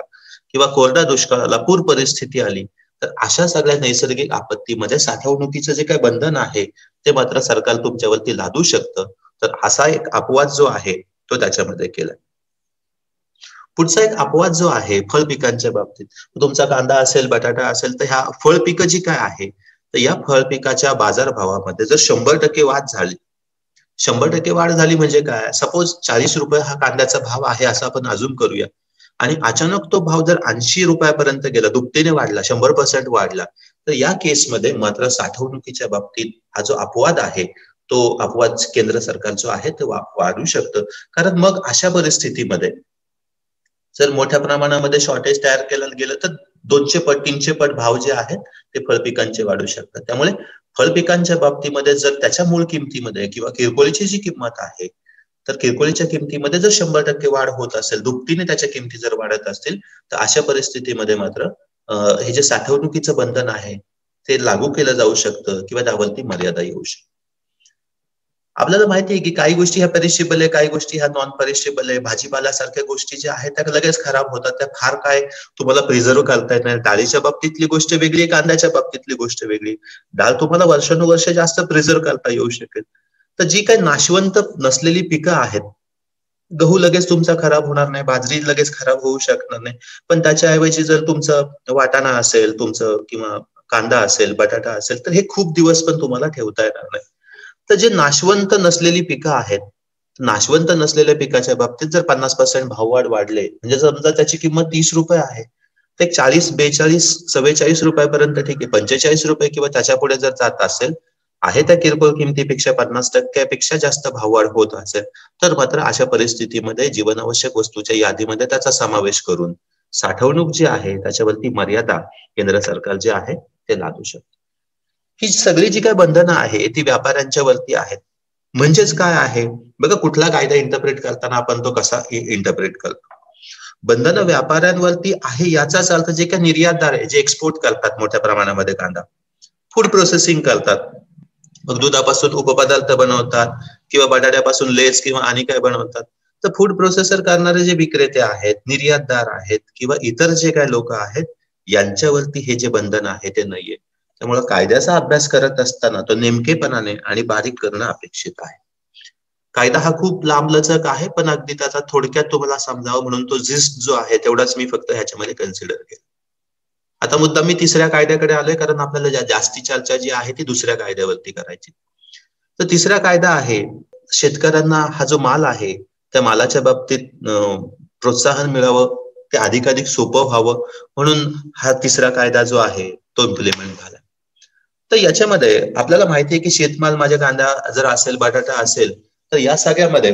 किंवा कोरडा दुष्काळ आला, पूर परिस्थिती आली, तर अशा सगळ्या नैसर्गिक आपत्तीमध्ये साठवणुकीचं जे काही बंधन आहे ते मात्र सरकार तुमच्यावरती लादू शकतं. तर असा एक अपवाद जो आहे तो त्याच्यामध्ये केलाय. पुढचा एक अपवाद जो आहे फळ पिकांच्या बाबतीत, तुमचा कांदा असेल, बटाटा असेल, तर ह्या फळ पिकं जी काय आहे तर या फळ पिकाच्या बाजारभावामध्ये जर 100% वाढ झाली, 100% वाढ झाली म्हणजे काय, सपोज 40 रुपये हा कांद्याचा भाव आहे असं आपण अजून करूया आणि अचानक तो भाव जर 80 रुपयापर्यंत गेला, दुपटीने वाढला, 100% वाढला, तर या केसमध्ये मात्र साठवणुकीच्या बाबतीत हा जो अपवाद आहे तो अपवाद केंद्र सरकार जो आहे ते वाढू शकतं. कारण मग अशा परिस्थितीमध्ये जर मोठ्या प्रमाणामध्ये शॉर्टेज तयार केलं गेलं तर 200 पट 300 पट भाव जे आहेत ते फळपिकांचे वाढू शकतात. त्यामुळे फळपिकांच्या बाबतीमध्ये जर त्याच्या मूळ किमतीमध्ये किंवा किरकोळीची जी किंमत आहे तर किरकोळीच्या किमतीमध्ये जर 100% वाढ होत असेल, दुपटीने त्याच्या किमती जर वाढत असतील, तर अशा परिस्थितीमध्ये मात्र हे जे साठवणुकीचं बंधन आहे ते लागू केलं जाऊ शकतं किंवा त्यावरती मर्यादा येऊ शकते. आपल्याला माहिती आहे की काही गोष्टी ह्या पेरिशेबल आहे, काही गोष्टी ह्या नॉन पेरिशेबल आहे. भाजीपाल्यासारख्या गोष्टी ज्या आहेत त्या लगेच खराब होतात, त्या फार काय तुम्हाला प्रिझर्व्ह करता येत नाही. डाळीच्या बाबतीतली गोष्ट वेगळी, कांद्याच्या बाबतीतली गोष्ट वेगळी. डाळ तुम्हाला वर्षानुवर्ष जास्त प्रिझर्व्ह करता येऊ शकेल. तर जी काही नाशवंत नसलेली पिकं आहेत, गहू लगेच तुमचा खराब होणार नाही, बाजरी लगेच खराब होऊ शकणार नाही, पण त्याच्याऐवजी जर तुमचं वाटाणा असेल तुमचं किंवा कांदा असेल, बटाटा असेल, तर हे खूप दिवस पण तुम्हाला ठेवता येणार नाही. तर जे नाशवंत नसलेली पिकं आहेत, नाशवंत नसलेल्या पिकाच्या बाबतीत जर 50% भाववाढ वाढले, म्हणजे समजा त्याची किंमत 30 रुपये आहे, ते 40, 42, 44 रुपयापर्यंत ठीक आहे, 45 रुपये किंवा त्याच्या पुढे जर जात असेल आहे त्या किरकोळ किमतीपेक्षा 50% जास्त भाववाढ होत असेल तर मात्र अशा परिस्थितीमध्ये जीवनावश्यक वस्तूच्या यादीमध्ये त्याचा समावेश करून साठवणूक जी आहे त्याच्यावरती मर्यादा केंद्र सरकार जे आहे ते लादू शकते. ही सगळी जी काही बंधनं आहे ती व्यापाऱ्यांच्या वरती आहेत. म्हणजेच काय आहे बघा, कुठला कायदा इंटरप्रेट करताना आपण तो कसा इंटरप्रेट करतो. बंधनं व्यापाऱ्यांवरती आहे याचाच अर्थ जे काही निर्यातदार आहे, जे एक्सपोर्ट करतात मोठ्या प्रमाणामध्ये कांदा, फूड प्रोसेसिंग करतात, मग दुधापासून उपपदार्थ बनवतात किंवा बटाट्यापासून लेस किंवा आणि काय बनवतात, तर फूड प्रोसेसर करणारे जे विक्रेते आहेत, निर्यातदार आहेत किंवा इतर जे काही लोक आहेत यांच्यावरती हे जे बंधन आहे ते नाहीये. त्यामुळे कायद्याचा अभ्यास करत असताना तो नेमकेपणाने आणि बारीक करणं अपेक्षित आहे. कायदा हा खूप लांबलचक आहे, पण अगदी त्याचा थोडक्यात तुम्हाला समजावं म्हणून तो जिस्ट जो आहे तेवढाच मी फक्त ह्याच्यामध्ये कन्सिडर केला. आता मुद्दा मी तिसऱ्या कायद्याकडे आलोय, कारण आपल्याला जास्ती चर्चा जी आहे ती दुसऱ्या कायद्यावरती करायची. तर तिसरा कायदा आहे, शेतकऱ्यांना हा जो माल आहे त्या मालाच्या बाबतीत प्रोत्साहन मिळावं, ते अधिकाधिक सोपं व्हावं म्हणून हा तिसरा कायदा जो आहे तो इम्प्लिमेंट झाला. तर याच्यामध्ये आपल्याला माहिती आहे की शेतमाल, माझ्या कांदा जर असेल, बटाटा असेल, तर या सगळ्यामध्ये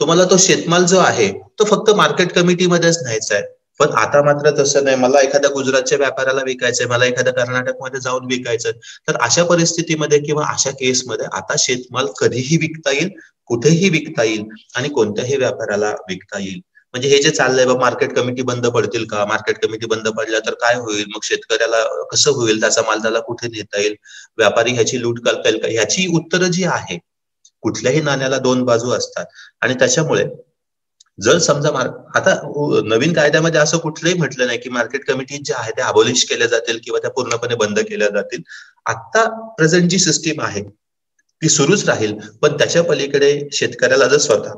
तुम्हाला तो शेतमाल जो आहे तो फक्त मार्केट कमिटीमध्येच न्यायचा आहे. पण आता मात्र तसं नाही. मला एखाद्या गुजरातच्या व्यापाऱ्याला विकायचंय, मला एखाद्या कर्नाटकमध्ये जाऊन विकायचं, तर अशा परिस्थितीमध्ये किंवा अशा केसमध्ये आता शेतमाल कधीही विकता येईल, कुठेही विकता येईल आणि कोणत्याही व्यापाऱ्याला विकता येईल. म्हणजे हे जे चाललंय बा, मार्केट कमिटी बंद पडतील का, मार्केट कमिटी बंद पडल्या तर काय होईल, मग शेतकऱ्याला कसं होईल, त्याचा माल त्याला कुठे नेता येईल, व्यापारी ह्याची लूट करता येईल का, ह्याची उत्तरं जी आहे, कुठल्याही नाण्याला दोन बाजू असतात. आणि त्याच्यामुळे जर समजा आता नवीन कायद्यामध्ये असं कुठलंही म्हटलं नाही की मार्केट कमिटी ज्या आहेत त्या अबॉलिश केल्या जातील किंवा त्या पूर्णपणे बंद केल्या जातील. आता प्रेझेंट जी सिस्टीम आहे ती सुरूच राहील, पण त्याच्या पलीकडे शेतकऱ्याला जर स्वतः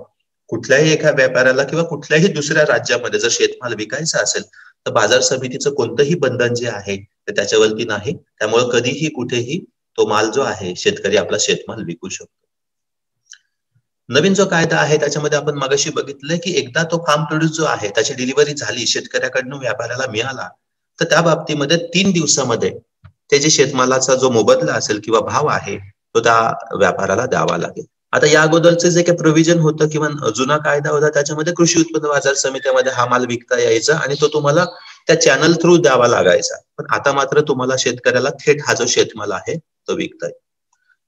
कुठल्याही एका व्यापाऱ्याला किंवा कुठल्याही दुसऱ्या राज्यामध्ये जर शेतमाल विकायचा असेल तर बाजार समितीचं कोणतंही बंधन जे आहे ते त्याच्यावरती नाही. त्यामुळे कधीही कुठेही तो माल जो आहे शेतकरी आपला शेतमाल विकू शकतो. नवीन जो कायदा आहे त्याच्यामध्ये आपण मगाशी बघितलंय की एकदा तो फार्म प्रोड्यूस जो आहे त्याची डिलिव्हरी झाली, शेतकऱ्याकडनं व्यापाऱ्याला मिळाला, तर त्या बाबतीमध्ये 3 दिवसामध्ये ते जे शेतमालाचा जो मोबदला असेल किंवा भाव आहे तो त्या व्यापाऱ्याला द्यावा लागेल. आता या अगोदरचे जे काही प्रोव्हिजन होतं किंवा जुना कायदा होता त्याच्यामध्ये कृषी उत्पन्न बाजार समित्यामध्ये हा माल विकता यायचा आणि तो तुम्हाला त्या चॅनल थ्रू द्यावा लागायचा. पण आता मात्र तुम्हाला शेतकऱ्याला थेट हा जो शेतमाल आहे तो विकता येईल.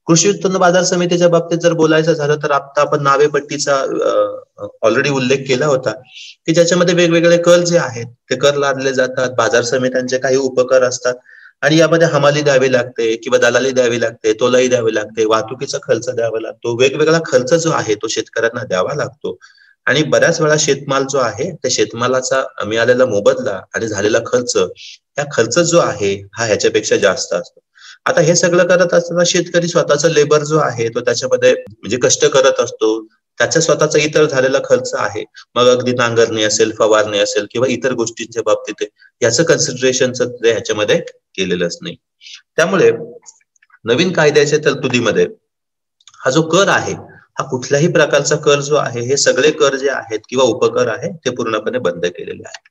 कृषी उत्पन्न बाजार समितीच्या बाबतीत जर बोलायचं झालं तर आता आपण नावेपट्टीचा ऑलरेडी उल्लेख केला होता की ज्याच्यामध्ये वेगवेगळे कर जे आहेत ते कर लादले जातात, बाजार समित्यांचे काही उपकर असतात आणि यामध्ये हमाली द्यावी लागते किंवा दलाली द्यावी लागते, तोलाई द्यावी लागते, वाहतुकीचा खर्च द्यावा लागतो, वेगवेगळा खर्च जो आहे तो शेतकऱ्यांना द्यावा लागतो. आणि बऱ्याच वेळा शेतमाल जो आहे त्या शेतमालाचा मिळालेला मोबदला आणि झालेला खर्च, हा खर्च जो आहे हा ह्याच्यापेक्षा जास्त असतो. आता हे सगळं करत असताना शेतकरी स्वतःचा लेबर जो आहे तो त्याच्यामध्ये म्हणजे कष्ट करत असतो, त्याचा स्वतःचा इतर झालेला खर्च आहे, मग अगदी नांगरणी असेल, फवारणी असेल किंवा इतर गोष्टींच्या बाबतीत याचं कन्सिडरेशनच ह्याच्यामध्ये केलेलंच नाही. त्यामुळे नवीन कायद्याच्या तरतुदीमध्ये हा जो कर आहे, हा कुठल्याही प्रकारचा कर जो आहे, हे सगळे कर जे आहेत किंवा उपकर आहे ते पूर्णपणे बंद केलेले आहे.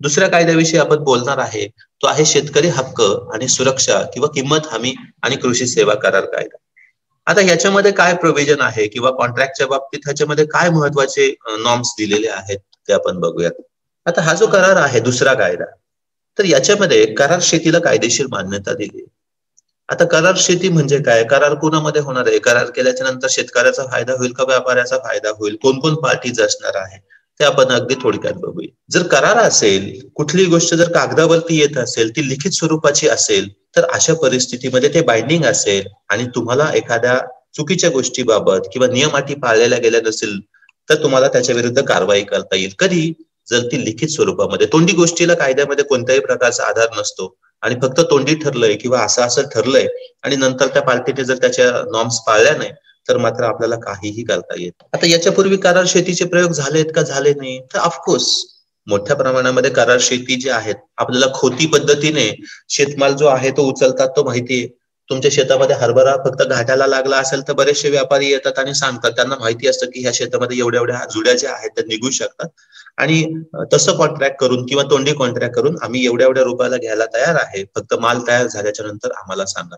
दुसऱ्या कायद्याविषयी आपण बोलणार आहे तो आहे शेतकरी हक्क आणि सुरक्षा किंवा किंमत हमी आणि कृषी सेवा करार कायदा. आता याच्यामध्ये काय प्रोव्हिजन आहे किंवा कॉन्ट्रॅक्टच्या बाबतीत ह्याच्यामध्ये काय महत्वाचे नॉर्म्स दिलेले आहेत ते आपण बघूयात. आता हा जो करार आहे दुसरा कायदा, तर याच्यामध्ये करार शेतीला कायदेशीर मान्यता दिली. आता करार शेती म्हणजे काय, करार कोणामध्ये होणार आहे, करार केल्याच्या नंतर शेतकऱ्याचा फायदा होईल का व्यापाऱ्याचा फायदा होईल, कोण कोण पार्टीज असणार आहे ते आपण अगदी थोडक्यात बघूया. जर करार असेल, कुठलीही गोष्ट जर कागदावरती येत असेल, ती लिखित स्वरूपाची असेल, तर अशा परिस्थितीमध्ये ते बाइंडिंग असेल आणि तुम्हाला एखाद्या चुकीच्या गोष्टीबाबत किंवा नियम अटी पाळलेल्या गेल्या नसेल तर तुम्हाला त्याच्या विरुद्ध कारवाई करता येईल. कधी, जर ती लिखित स्वरूपामध्ये. तोंडी गोष्टीला कायद्यामध्ये कोणत्याही प्रकारचा आधार नसतो आणि फक्त तोंडी ठरलंय किंवा असं ठरलंय आणि नंतर त्या पार्टीने जर त्याच्या नॉर्म्स पाळल्या नाही तर मात्र आपल्याला काहीही करता येत. आता याच्यापूर्वी करार शेतीचे प्रयोग झालेत का, झाले नाही, तर ऑफकोर्स मोठ्या प्रमाणामध्ये करार शेती जे आहेत, आपल्याला खोती पद्धतीने शेतमाल जो आहे तो उचलतात तो माहितीये. तुमच्या शेतामध्ये हरभरा फक्त घाटाला लागला असेल तर बरेचसे व्यापारी येतात आणि सांगतात, त्यांना माहिती असतं की ह्या शेतामध्ये एवढ्या एवढ्या जुड्या ज्या आहेत त्या निघू शकतात आणि तसं कॉन्ट्रॅक्ट करून किंवा तोंडी कॉन्ट्रॅक्ट करून आम्ही एवढ्या एवढ्या रुपयाला घ्यायला तयार आहे, फक्त माल तयार झाल्याच्या नंतर आम्हाला सांगा.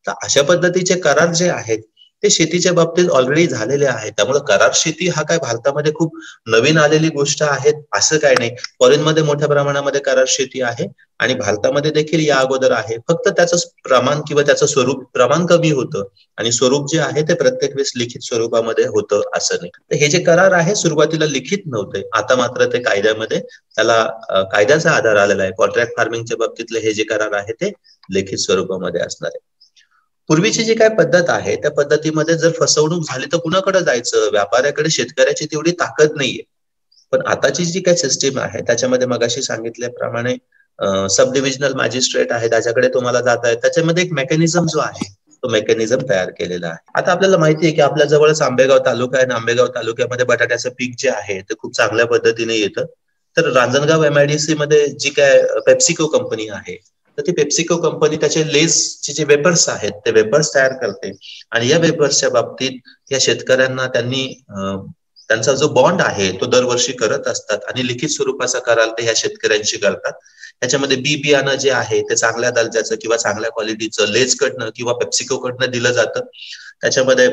तर अशा पद्धतीचे करार जे आहेत ते शेतीच्या बाबतीत ऑलरेडी झालेले आहेत. त्यामुळे करार शेती हा काय भारतामध्ये खूप नवीन आलेली गोष्ट आहे असं काय नाही. फॉरेनमध्ये मोठ्या प्रमाणामध्ये करार शेती आहे आणि भारतामध्ये देखील या अगोदर आहे. फक्त त्याचं प्रमाण किंवा त्याचं स्वरूप प्रमाण कमी होतं आणि स्वरूप जे आहे ते प्रत्येक वेळेस लिखित स्वरूपामध्ये होतं असं नाही. तर हे जे करार आहे सुरुवातीला लिखित नव्हते, आता मात्र ते कायद्यामध्ये त्याला कायद्याचा आधार आलेला आहे. कॉन्ट्रॅक्ट फार्मिंगच्या बाबतीतले हे जे करार आहे ते लिखित स्वरूपामध्ये असणार आहे. पूर्वीची जी काय पद्धत आहे त्या पद्धतीमध्ये जर फसवणूक झाली तर कुणाकडे जायचं? व्यापाऱ्याकडे शेतकऱ्याची तेवढी ताकद नाहीये. पण आताची जी काही सिस्टीम आहे त्याच्यामध्ये मगाशी सांगितल्याप्रमाणे सब डिव्हिजनल मॅजिस्ट्रेट आहे, त्याच्याकडे तुम्हाला जात आहे. त्याच्यामध्ये एक मेकॅनिझम जो आहे तो मेकॅनिझम तयार केलेला आहे. आता आपल्याला माहिती आहे की आपल्या जवळच आंबेगाव तालुका आहे आणि आंबेगाव तालुक्यामध्ये बटाट्याचं पीक जे आहे ते खूप चांगल्या पद्धतीने येतं. तर रांजणगाव MIDC मध्ये जी काय पेप्सिको कंपनी आहे तर ती पेप्सिको कंपनी त्याचे लेसचे जे वेपर्स आहेत ते वेपर्स तयार करते आणि या वेपर्सच्या बाबतीत या शेतकऱ्यांना त्यांनी त्यांचा जो बॉन्ड आहे तो दरवर्षी करत असतात आणि लिखित स्वरूपाचा करार ते ह्या शेतकऱ्यांशी करतात. त्याच्यामध्ये बियाणं जे आहे ते चांगल्या दर्जाचं किंवा चांगल्या क्वालिटीचं लेजकडनं किंवा पेप्सिकोकडनं दिलं जातं. त्याच्यामध्ये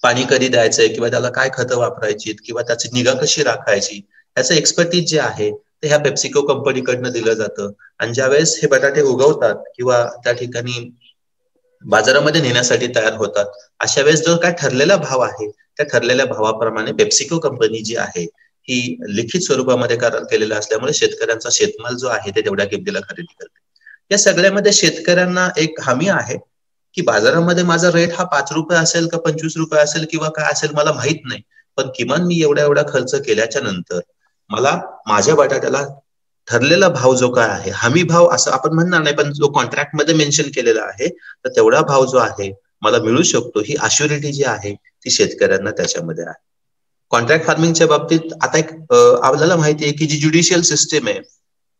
पाणी कधी द्यायचंय किंवा त्याला काय खतं वापरायची किंवा त्याची निगा कशी राखायची याचं एक्सपर्टीज जे आहे ते ह्या पेप्सिको कंपनीकडनं दिलं जातं. आणि ज्यावेळेस हे बटाटे उगवतात किंवा त्या ठिकाणी बाजारामध्ये नेण्यासाठी तयार होतात अशा वेळेस जो काय ठरलेला भाव आहे त्या ठरलेल्या भावाप्रमाणे पेप्सिको कंपनी जी आहे ही लिखित स्वरूपामध्ये करार केलेला असल्यामुळे शेतकऱ्यांचा शेतमाल जो आहे ते तेवढ्या किमतीला खरेदी करते. या सगळ्यामध्ये शेतकऱ्यांना एक हमी आहे की बाजारामध्ये माझा रेट हा 5 रुपये असेल का 25 रुपये असेल किंवा काय असेल मला माहित नाही, पण किमान मी एवढा खर्च केल्याच्या नंतर मला माझ्या बटाट्याला ठरलेला भाव जो काय आहे हमी भाव असं आपण म्हणणार नाही, पण जो कॉन्ट्रॅक्ट मध्ये मेन्शन केलेला आहे तर तेवढा भाव जो आहे मला मिळू शकतो ही अश्युरिटी जी आहे ती शेतकऱ्यांना त्याच्यामध्ये आहे. कॉन्ट्रॅक्ट फार्मिंगच्या बाबतीत आता एक आपल्याला माहिती आहे की जी ज्युडिशियल सिस्टीम आहे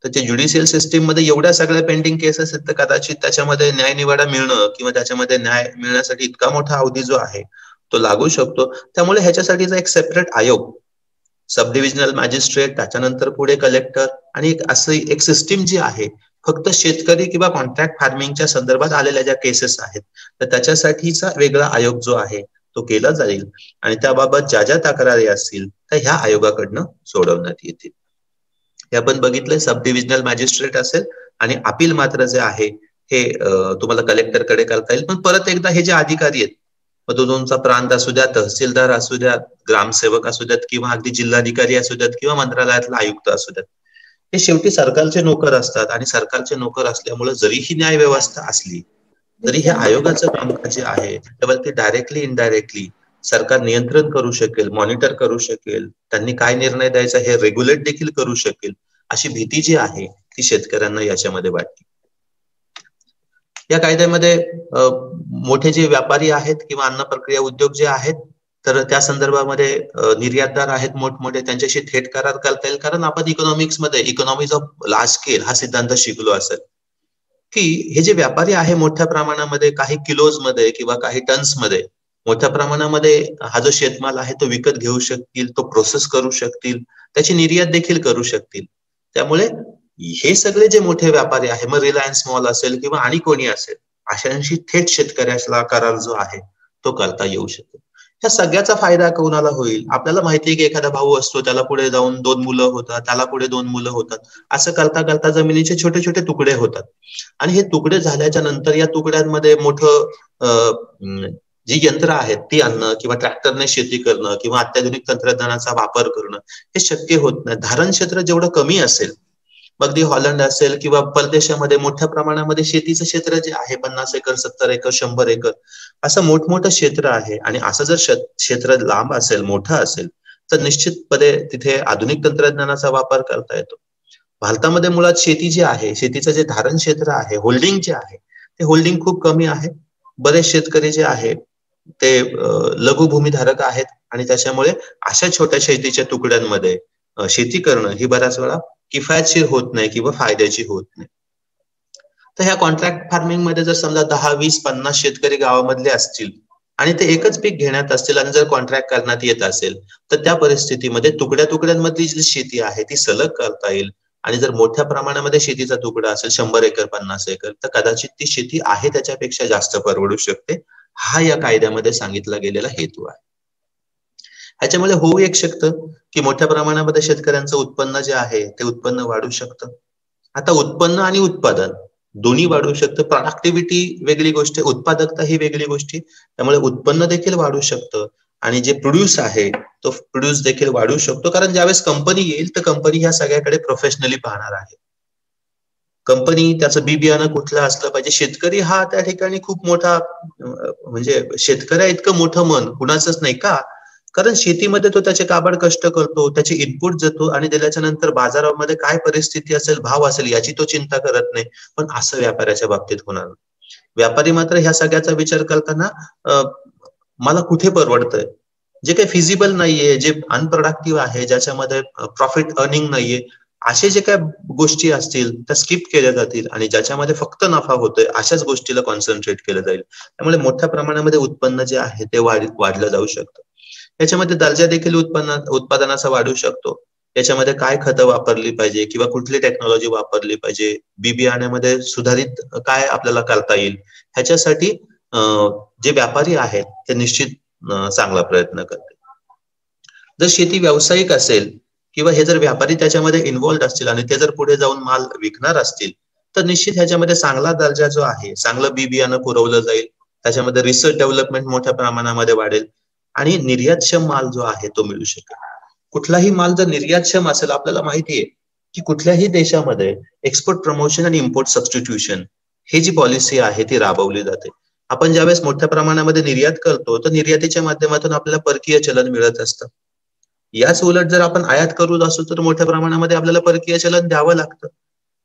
तर त्या ज्युडिशियल सिस्टीम मध्ये एवढ्या सगळ्या पेंडिंग केसेस आहेत तर कदाचित त्याच्यामध्ये न्यायनिवाडा मिळणं किंवा त्याच्यामध्ये न्याय मिळण्यासाठी इतका मोठा अवधी जो आहे तो लागू शकतो. त्यामुळे ह्याच्यासाठीचा एक सेपरेट आयोग, सब डिव्हिजनल मॅजिस्ट्रेट, त्याच्यानंतर पुढे कलेक्टर आणि एक सिस्टीम जी आहे फक्त शेतकरी किंवा कॉन्ट्रॅक्ट फार्मिंगच्या संदर्भात आलेल्या ज्या केसेस आहेत तर त्याच्यासाठीचा वेगळा आयोग जो आहे तो केला जाईल आणि त्याबाबत ज्या ज्या तक्रारी असतील त्या ह्या आयोगाकडनं सोडवण्यात येतील. हे आपण बघितलंय सब डिव्हिजनल मॅजिस्ट्रेट असेल आणि अपील मात्र जे आहे हे तुम्हाला कलेक्टरकडे करता येईल. पण परत एकदा हे जे अधिकारी आहेत मग तो तुमचा प्रांत असू द्या, तहसीलदार असू द्या, ग्रामसेवक असू द्यात किंवा अगदी जिल्हाधिकारी असू द्यात किंवा मंत्रालयातला आयुक्त असू द्यात, हे शेवटी सरकारचे नोकर असतात आणि सरकारचे नोकर असल्यामुळे जरी ही न्याय व्यवस्था असली तरी हे आयोगाचं कामकाज जे आहे त्यावरती डायरेक्टली इनडायरेक्टली सरकार नियंत्रण करू शकेल, मॉनिटर करू शकेल, त्यांनी काय निर्णय द्यायचा हे रेग्युलेट देखील करू शकेल अशी भीती जी आहे ती शेतकऱ्यांना याच्यामध्ये वाटते. या कायद्यामध्ये मोठे जे व्यापारी आहेत किंवा अन्न प्रक्रिया उद्योग जे आहेत तर त्या संदर्भामध्ये निर्यातदार आहेत मोठमोठे, त्यांच्याशी थेट करार करता येईल. कारण आपण इकॉनॉमिक्स मध्ये इकॉनॉमिक्स ऑफ लार्ज स्केल हा सिद्धांत शिकलो असेल की हे जे व्यापारी आहे मोठ्या प्रमाणामध्ये काही किलोज मध्ये किंवा काही टन्स मध्ये मोठ्या प्रमाणामध्ये हा जो शेतमाल आहे तो विकत घेऊ शकतील, तो प्रोसेस करू शकतील, त्याची निर्यात देखील करू शकतील. त्यामुळे हे सगळे जे मोठे व्यापारी आहे मग रिलायन्स मॉल असेल किंवा आणि कोणी असेल अशांशी थेट शेतकऱ्याला करार जो आहे तो करता येऊ शकेल. ह्या सगळ्याचा फायदा कोणाला होईल? आपल्याला माहिती आहे की एखादा भाऊ असतो त्याला पुढे जाऊन 2 मुलं होतात, त्याला पुढे 2 मुलं होतात, असं करता करता जमिनीचे छोटे छोटे तुकडे होतात आणि हे तुकडे झाल्याच्या नंतर या तुकड्यांमध्ये मोठं जी यंत्र आहेत ती आणणं किंवा ट्रॅक्टरने शेती करणं किंवा अत्याधुनिक तंत्रज्ञानाचा वापर करणं हे शक्य होत नाही. धारण क्षेत्र जेवढं कमी असेल, अगदी हॉलंड असेल किंवा परदेशामध्ये मोठ्या प्रमाणामध्ये शेतीचं क्षेत्र जे आहे 50 एकर 70 एकर 100 एकर असं मोठमोठं क्षेत्र आहे आणि असं जर क्षेत्र लांब असेल, मोठं असेल तर निश्चितपणे तिथे आधुनिक तंत्रज्ञानाचा वापर करता येतो. भारतामध्ये मुळात शेती जी आहे, शेतीचं जे धारण क्षेत्र आहे, होल्डिंग जे आहे ते होल्डिंग खूप कमी आहे. बरेच शेतकरी जे आहे ते लघु भूमीधारक आहेत आणि त्याच्यामुळे अशा छोट्या शेतीच्या तुकड्यांमध्ये शेती करणं ही बऱ्याच वेळा किफायतशीर होत नाही किंवा फायद्याची होत नाही. तर ह्या कॉन्ट्रॅक्ट फार्मिंग मध्ये जर समजा 10, 20, 50 शेतकरी गावामधले असतील आणि ते एकच पीक घेण्यात असतील आणि जर कॉन्ट्रॅक्ट करण्यात येत असेल तर त्या परिस्थितीमध्ये तुकड्या तुकड्यांमधली जी शेती आहे ती सलग करता येईल आणि जर मोठ्या प्रमाणामध्ये शेतीचा तुकडा असेल 100 एकर 50 एकर, तर कदाचित ती शेती आहे त्याच्यापेक्षा जास्त परवडू शकते. हा या कायद्यामध्ये सांगितला गेलेला हेतू आहे. ह्याच्यामुळे होऊ एक शकतं की मोठ्या प्रमाणामध्ये शेतकऱ्यांचं उत्पन्न जे आहे ते उत्पन्न वाढू शकतं. आता उत्पन्न आणि उत्पादन दोन्ही वाढू शकतं. प्रोडक्टिव्हिटी वेगळी गोष्ट आहे, उत्पादकता ही वेगळी गोष्ट आहे. त्यामुळे उत्पन्न देखील वाढू शकतं आणि जे प्रोड्यूस आहे तो प्रोड्यूस देखील वाढू शकतो. कारण ज्यावेळेस कंपनी येईल तर कंपनी ह्या सगळ्याकडे प्रोफेशनली पाहणार आहे. कंपनी त्याचं बी बियाणं कुठलं असलं पाहिजे. शेतकरी हा त्या ठिकाणी खूप मोठा म्हणजे शेतकऱ्या इतकं मोठं मन कुणाचंच नाही का? कारण शेतीमध्ये तो त्याचे काबाड कष्ट करतो, त्याचे इनपुट जातो आणि दिल्याच्या नंतर बाजारामध्ये काय परिस्थिती असेल, भाव असेल याची तो चिंता करत नाही. पण असं व्यापाऱ्याच्या बाबतीत होणार नाही. व्यापारी मात्र ह्या सगळ्याचा विचार करताना मला कुठे परवडतंय, जे काही फिजिबल नाहीये, जे अनप्रोडक्टिव्ह आहे, ज्याच्यामध्ये प्रॉफिट अर्निंग नाहीये, असे जे काही गोष्टी असतील त्या स्किप केल्या जातील आणि ज्याच्यामध्ये फक्त नफा होतोय अशाच गोष्टीला कॉन्सन्ट्रेट केलं जाईल. त्यामुळे मोठ्या प्रमाणामध्ये उत्पन्न जे आहे ते वाढलं जाऊ शकतं. याच्यामध्ये दर्जा देखील उत्पादनाचा वाढू शकतो. याच्यामध्ये काय खतं वापरली पाहिजे किंवा कुठली टेक्नॉलॉजी वापरली पाहिजे, बी बियाण्यामध्ये सुधारित काय आपल्याला करता येईल, ह्याच्यासाठी जे व्यापारी आहेत ते निश्चित चांगला प्रयत्न करतील. जर शेती व्यावसायिक असेल किंवा हे जर व्यापारी त्याच्यामध्ये इन्व्हॉल्ड असतील आणि ते जर पुढे जाऊन माल विकणार असतील तर निश्चित ह्याच्यामध्ये चांगला दर्जा जो आहे, चांगलं बी बियाणं पुरवलं जाईल, त्याच्यामध्ये रिसर्च डेव्हलपमेंट मोठ्या प्रमाणामध्ये वाढेल आणि निर्यातक्षम माल जो आहे तो मिळू शकेल. कुठलाही माल जर निर्यातक्षम असेल, आपल्याला माहिती आहे की कुठल्याही देशामध्ये एक्सपोर्ट प्रमोशन आणि इम्पोर्ट सबस्टिट्यूशन ही जी पॉलिसी आहे ती राबवली जाते. आपण ज्यावेळेस मोठ्या प्रमाणामध्ये निर्यात करतो तर निर्यातीच्या माध्यमातून आपल्याला परकीय चलन मिळत असतं. याच उलट जर आपण आयात करू असू तर मोठ्या प्रमाणामध्ये आपल्याला परकीय चलन द्यावं लागतं.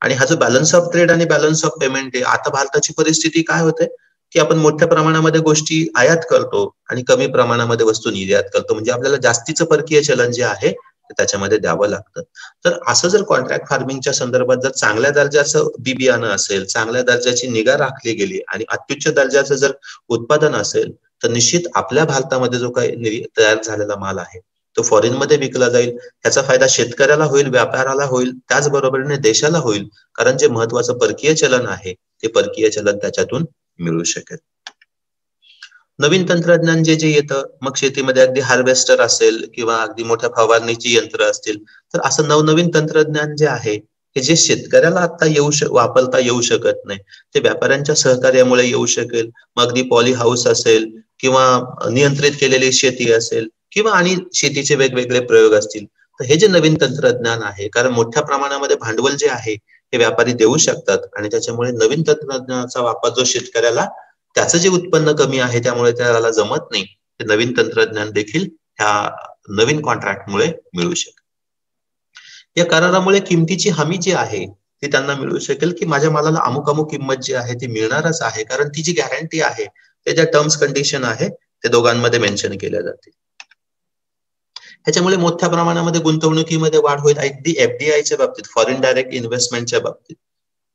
आणि हा जो बॅलन्स ऑफ ट्रेड आणि बॅलन्स ऑफ पेमेंट आहे, आता भारताची परिस्थिती काय होते की आपण मोठ्या प्रमाणामध्ये गोष्टी आयात करतो आणि कमी प्रमाणामध्ये वस्तू निर्यात करतो. म्हणजे आपल्याला जास्तीचं परकीय चलन जे आहे ते त्याच्यामध्ये द्यावं लागतं. तर असं जर कॉन्ट्रॅक्ट फार्मिंगच्या संदर्भात जर चांगल्या दर्जाचं बी बियाणं असेल, चांगल्या दर्जाची निगा राखली गेली आणि अत्युच्च दर्जाचं जर उत्पादन असेल तर निश्चित आपल्या भारतामध्ये जो काही तयार झालेला माल आहे तो फॉरेन मध्ये विकला जाईल. त्याचा फायदा शेतकऱ्याला होईल, व्यापाराला होईल, त्याचबरोबरीने देशाला होईल. कारण जे महत्वाचं परकीय चलन आहे ते परकीय चलन त्याच्यातून मिळू शकेल. नवीन तंत्रज्ञान जे येतं, मग शेतीमध्ये अगदी हार्वेस्टर असेल किंवा अगदी मोठ्या फवारणीची यंत्र असतील, तर असं नवनवीन तंत्रज्ञान जे आहे हे जे शेतकऱ्याला आता वापरता येऊ शकत नाही, ते व्यापाऱ्यांच्या सहकार्यामुळे येऊ शकेल. मग अगदी पॉली हाऊस असेल किंवा नियंत्रित केलेली शेती असेल किंवा आणि शेतीचे वेगवेगळे प्रयोग असतील, तर हे जे नवीन तंत्रज्ञान आहे, कारण मोठ्या प्रमाणामध्ये भांडवल जे आहे हे व्यापारी देऊ शकतात आणि त्याच्यामुळे नवीन तंत्रज्ञानाचा वापर जो शेतकऱ्याला त्याचं जे उत्पन्न कमी आहे त्यामुळे त्याला जमत नाही, ते नवीन तंत्रज्ञान देखील ह्या नवीन कॉन्ट्रॅक्टमुळे मिळू शकेल. या करारामुळे किमतीची हमी जी आहे ती त्यांना मिळू शकेल की माझ्या मालाला अमुक अमुक किंमत जी आहे ती मिळणारच आहे, कारण ती जी गॅरंटी आहे ते ज्या टर्म्स कंडिशन आहे ते दोघांमध्ये मेन्शन केल्या जातील. ह्याच्यामुळे मोठ्या प्रमाणामध्ये गुंतवणुकीमध्ये वाढ होईल. अगदी एफडीआयच्या बाबतीत, फॉरेन डायरेक्ट इन्व्हेस्टमेंटच्या बाबतीत